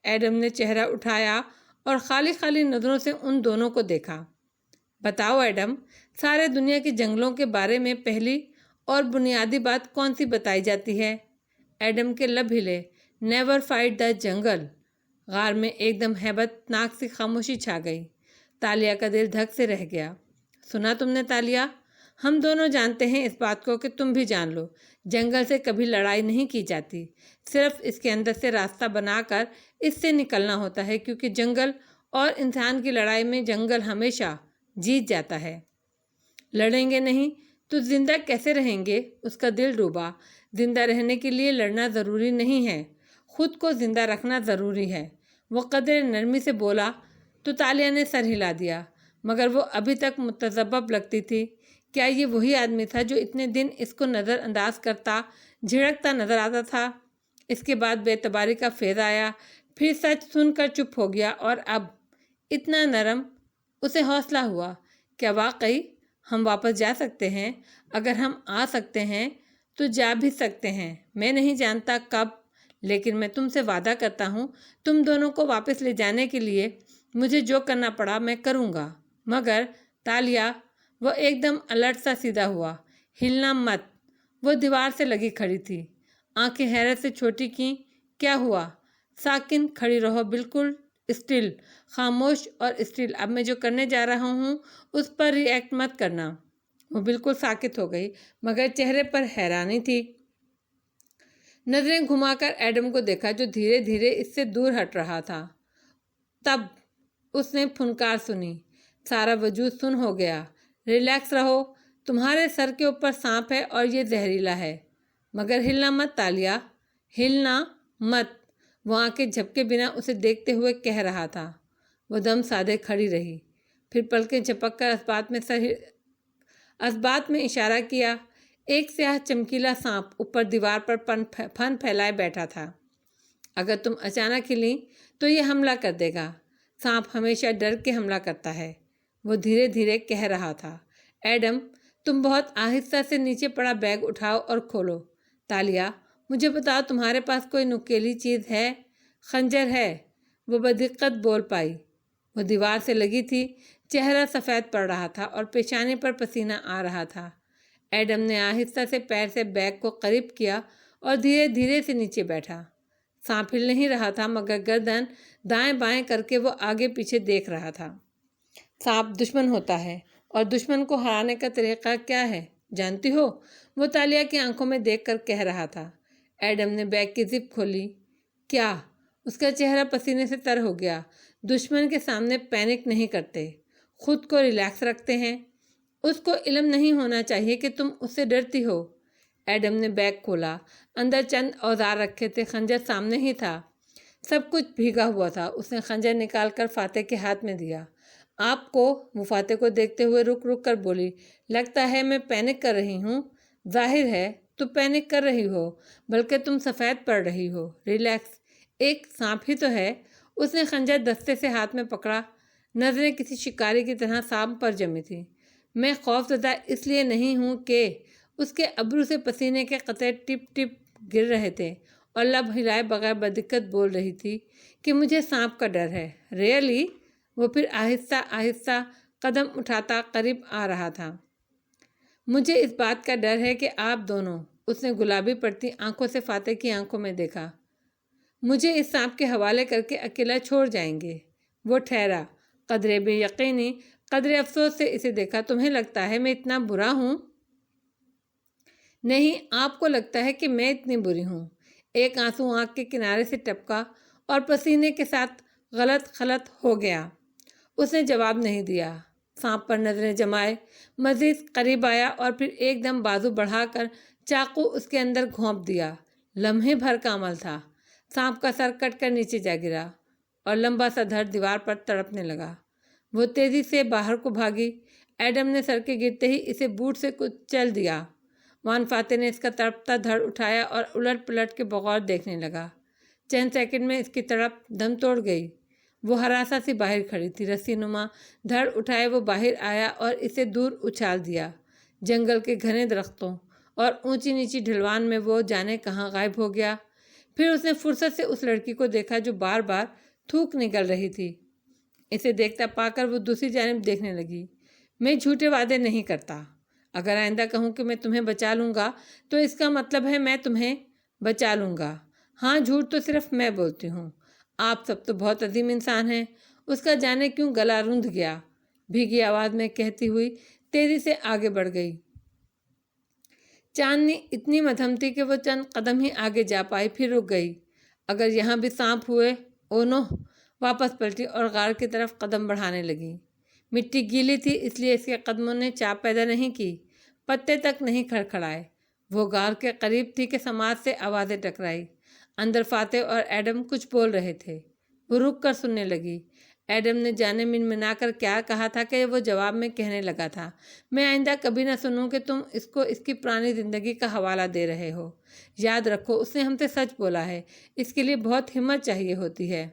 ایڈم نے چہرہ اٹھایا اور خالی نظروں سے ان دونوں کو دیکھا۔ بتاؤ ایڈم، سارے دنیا کے جنگلوں کے بارے میں پہلی اور بنیادی بات کون سی بتائی جاتی ہے؟ ایڈم کے لب ہلے۔ نیور فائٹ دا جنگل۔ غار میں ایک دم ہیبت ناک سی خاموشی چھا گئی۔ تالیہ کا دل دھک سے رہ گیا۔ سنا تم نے تالیہ؟ ہم دونوں جانتے ہیں اس بات کو کہ تم بھی جان لو، جنگل سے کبھی لڑائی نہیں کی جاتی، صرف اس کے اندر سے راستہ بنا کر اس سے نکلنا ہوتا ہے، کیونکہ جنگل اور انسان کی لڑائی میں جنگل ہمیشہ جیت جاتا ہے۔ لڑیں گے نہیں تو زندہ کیسے رہیں گے؟ اس کا دل ڈوبا۔ زندہ رہنے کے لیے لڑنا ضروری نہیں ہے، خود کو زندہ رکھنا ضروری ہے۔ وہ قدر نرمی سے بولا تو تالیہ نے سر ہلا دیا، مگر وہ ابھی تک متذبذب لگتی تھی۔ کیا یہ وہی آدمی تھا جو اتنے دن اس کو نظر انداز کرتا، جھڑکتا نظر آتا تھا؟ اس کے بعد بے اعتباری کا فیض آیا، پھر سچ سن کر چپ ہو گیا، اور اب اتنا نرم اسے حوصلہ ہوا۔ کیا واقعی ہم واپس جا سکتے ہیں؟ اگر ہم آ سکتے ہیں تو جا بھی سکتے ہیں، میں نہیں جانتا کب، لیکن میں تم سے وعدہ کرتا ہوں تم دونوں کو واپس لے جانے کے لیے مجھے جو کرنا پڑا میں کروں گا۔ مگر تالیہ، وہ ایک دم الرٹ سا سیدھا ہوا۔ ہلنا مت۔ وہ دیوار سے لگی کھڑی تھی، آنکھیں حیرت سے چھوٹی کیں۔ کیا ہوا؟ ساکن کھڑی رہو، بالکل اسٹل، خاموش اور اسٹل۔ اب میں جو کرنے جا رہا ہوں اس پر ری ایکٹ مت کرنا۔ وہ بالکل ساکت ہو گئی، مگر چہرے پر حیرانی تھی۔ نظریں گھما کر ایڈم کو دیکھا جو دھیرے دھیرے اس سے دور ہٹ رہا تھا۔ تب اس نے پھنکار سنی، سارا وجود سن ہو گیا۔ ریلیکس رہو، تمہارے سر کے اوپر سانپ ہے اور یہ زہریلا ہے، مگر ہلنا مت تالیہ، ہلنا مت۔ وہ آنکھیں جھپکے بنا اسے دیکھتے ہوئے کہہ رہا تھا۔ وہ دم سادے کھڑی رہی، پھر پلکیں جھپک کر اسبات میں اشارہ کیا۔ ایک سیاہ چمکیلا سانپ اوپر دیوار پر پھن پھیلائے بیٹھا تھا۔ اگر تم اچانک ہلیں تو یہ حملہ کر دے گا۔ سانپ ہمیشہ ڈر کے حملہ کرتا ہے، وہ دھیرے دھیرے کہہ رہا تھا۔ ایڈم، تم بہت آہستہ سے نیچے پڑا بیگ اٹھاؤ اور کھولو۔ تالیہ، مجھے بتاؤ تمہارے پاس کوئی نکیلی چیز ہے؟ خنجر ہے، وہ بدقت بول پائی۔ وہ دیوار سے لگی تھی، چہرہ سفید پڑ رہا تھا اور پیشانی پر پسینہ آ رہا تھا۔ ایڈم نے آہستہ سے پیر سے بیگ کو قریب کیا اور دھیرے دھیرے سے نیچے بیٹھا۔ سانپ ہل نہیں رہا تھا، مگر گردن دائیں بائیں کر کے وہ آگے پیچھے دیکھ رہا تھا۔ سانپ دشمن ہوتا ہے، اور دشمن کو ہرانے کا طریقہ کیا ہے جانتی ہو؟ وہ تالیہ کی آنکھوں میں دیکھ کر کہہ رہا تھا۔ ایڈم نے بیگ کی زپ کھولی۔ کیا؟ اس کا چہرہ پسینے سے تر ہو گیا۔ دشمن کے سامنے پینک نہیں کرتے، خود کو ریلیکس رکھتے ہیں۔ اس کو علم نہیں ہونا چاہیے کہ تم اس سے ڈرتی ہو۔ ایڈم نے بیگ کھولا، اندر چند اوزار رکھے تھے، خنجر سامنے ہی تھا، سب کچھ بھیگا ہوا تھا۔ اس نے خنجر نکال کر فاتح کے ہاتھ میں دیا۔ آپ کو؟ وہ فاتح کو دیکھتے ہوئے رک رک کر بولی۔ لگتا ہے میں پینک کر رہی ہوں۔ ظاہر ہے تو پینک کر رہی ہو، بلکہ تم سفید پڑ رہی ہو۔ ریلیکس، ایک سانپ ہی تو ہے۔ اس نے خنجر دستے سے ہاتھ میں پکڑا، نظریں کسی شکاری کی طرح سانپ پر جمی تھی۔ میں خوف زدہ اس لیے نہیں ہوں کہ اس کے ابرو سے پسینے کے قطرے ٹپ ٹپ گر رہے تھے، اور لب ہلائے بغیر بدقت بول رہی تھی کہ مجھے سانپ کا ڈر ہے۔ ریئلی؟ وہ پھر آہستہ آہستہ قدم اٹھاتا قریب آ رہا تھا۔ مجھے اس بات کا ڈر ہے کہ آپ دونوں، اس نے گلابی پڑتی آنکھوں سے فاتح کی آنکھوں میں دیکھا، مجھے اس سانپ کے حوالے کر کے اکیلا چھوڑ جائیں گے۔ وہ ٹھہرا، قدرے بے یقینی، قدرے افسوس سے اسے دیکھا۔ تمہیں لگتا ہے میں اتنا برا ہوں؟ نہیں، آپ کو لگتا ہے کہ میں اتنی بری ہوں۔ ایک آنسو آنکھ کے کنارے سے ٹپکا اور پسینے کے ساتھ غلط خلط ہو گیا۔ اس نے جواب نہیں دیا، سانپ پر نظریں جمائے، مزید قریب آیا اور پھر ایک دم بازو بڑھا کر چاقو اس کے اندر گھونپ دیا۔ لمحے بھر کا عمل تھا، سانپ کا سر کٹ کر نیچے جا گرا اور لمبا سا دھڑ دیوار پر تڑپنے لگا۔ وہ تیزی سے باہر کو بھاگی۔ ایڈم نے سر کے گرتے ہی اسے بوٹ سے کچل دیا۔ وان فاتح نے اس کا تڑپتا دھڑ اٹھایا اور الٹ پلٹ کے بغور دیکھنے لگا۔ چند سیکنڈ میں اس کی تڑپ دم توڑ گئی۔ وہ ہراساں سی باہر کھڑی تھی، رسی نما دھڑ اٹھائے وہ باہر آیا اور اسے دور اچھال دیا۔ جنگل کے گھنے درختوں اور اونچی نیچی ڈھلوان میں وہ جانے کہاں غائب ہو گیا۔ پھر اس نے فرصت سے اس لڑکی کو دیکھا جو بار بار تھوک نکل رہی تھی۔ اسے دیکھتا پا کر وہ دوسری جانب دیکھنے لگی۔ میں جھوٹے وعدے نہیں کرتا، اگر آئندہ کہوں کہ میں تمہیں بچا لوں گا تو اس کا مطلب ہے میں تمہیں بچا لوں گا۔ ہاں، جھوٹ تو صرف میں بولتی ہوں، آپ سب تو بہت عظیم انسان ہیں۔ اس کا جانے کیوں گلا روندھ گیا، بھیگی آواز میں کہتی ہوئی تیزی سے آگے بڑھ گئی۔ چاندنی اتنی مدھم تھی کہ وہ چند قدم ہی آگے جا پائی، پھر رک گئی۔ اگر یہاں بھی سانپ ہوئے، او نو! واپس پلٹی اور غار کی طرف قدم بڑھانے لگی۔ مٹی گیلی تھی اس لیے اس کے قدموں نے چاپ پیدا نہیں کی، پتے تک نہیں کھڑکھڑائے۔ وہ غار کے قریب تھی کہ سماعت سے آوازیں ٹکرائی۔ اندر فاتح اور ایڈم کچھ بول رہے تھے۔ وہ رک کر سننے لگی۔ ایڈم نے جانے منمنا کر کیا کہا تھا کہ وہ جواب میں کہنے لگا تھا، میں آئندہ کبھی نہ سنوں کہ تم اس کو اس کی پرانی زندگی کا حوالہ دے رہے ہو۔ یاد رکھو اس نے ہم سے سچ بولا ہے، اس کے لیے بہت ہمت چاہیے ہوتی ہے۔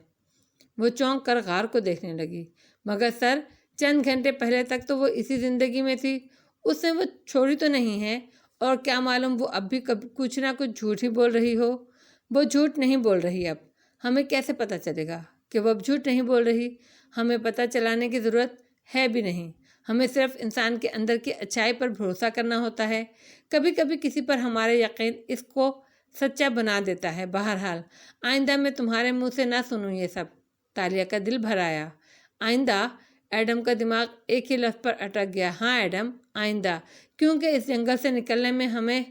وہ چونک کر غار کو دیکھنے لگی۔ مگر سر، چند گھنٹے پہلے تک تو وہ اسی زندگی میں تھی، اس نے وہ چھوڑی تو نہیں ہے، اور کیا معلوم وہ اب بھی کچھ نہ کچھ جھوٹ ہی بول رہی ہو۔ وہ جھوٹ نہیں بول رہی اب۔ ہمیں کیسے پتہ چلے گا کہ وہ اب جھوٹ نہیں بول رہی؟ ہمیں پتہ چلانے کی ضرورت ہے بھی نہیں۔ ہمیں صرف انسان کے اندر کی اچھائی پر بھروسہ کرنا ہوتا ہے۔ کبھی کبھی کسی پر ہمارے یقین اس کو سچا بنا دیتا ہے۔ بہرحال آئندہ میں تمہارے منہ سے نہ سنوں یہ سب۔ تالیہ کا دل بھر آیا۔ آئندہ؟ ایڈم کا دماغ ایک ہی لفظ پر اٹک گیا۔ ہاں ایڈم، آئندہ، کیونکہ اس جنگل سے نکلنے میں ہمیں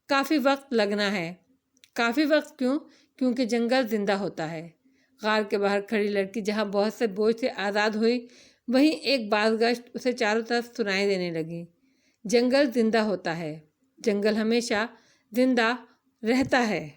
کافی وقت لگنا ہے۔ کافی وقت کیوں؟ کیونکہ جنگل زندہ ہوتا ہے۔ غار کے باہر کھڑی لڑکی جہاں بہت سے بوجھ سے آزاد ہوئی، وہیں ایک باز گشت اسے چاروں طرف سنائی دینے لگی۔ جنگل زندہ ہوتا ہے، جنگل ہمیشہ زندہ رہتا ہے۔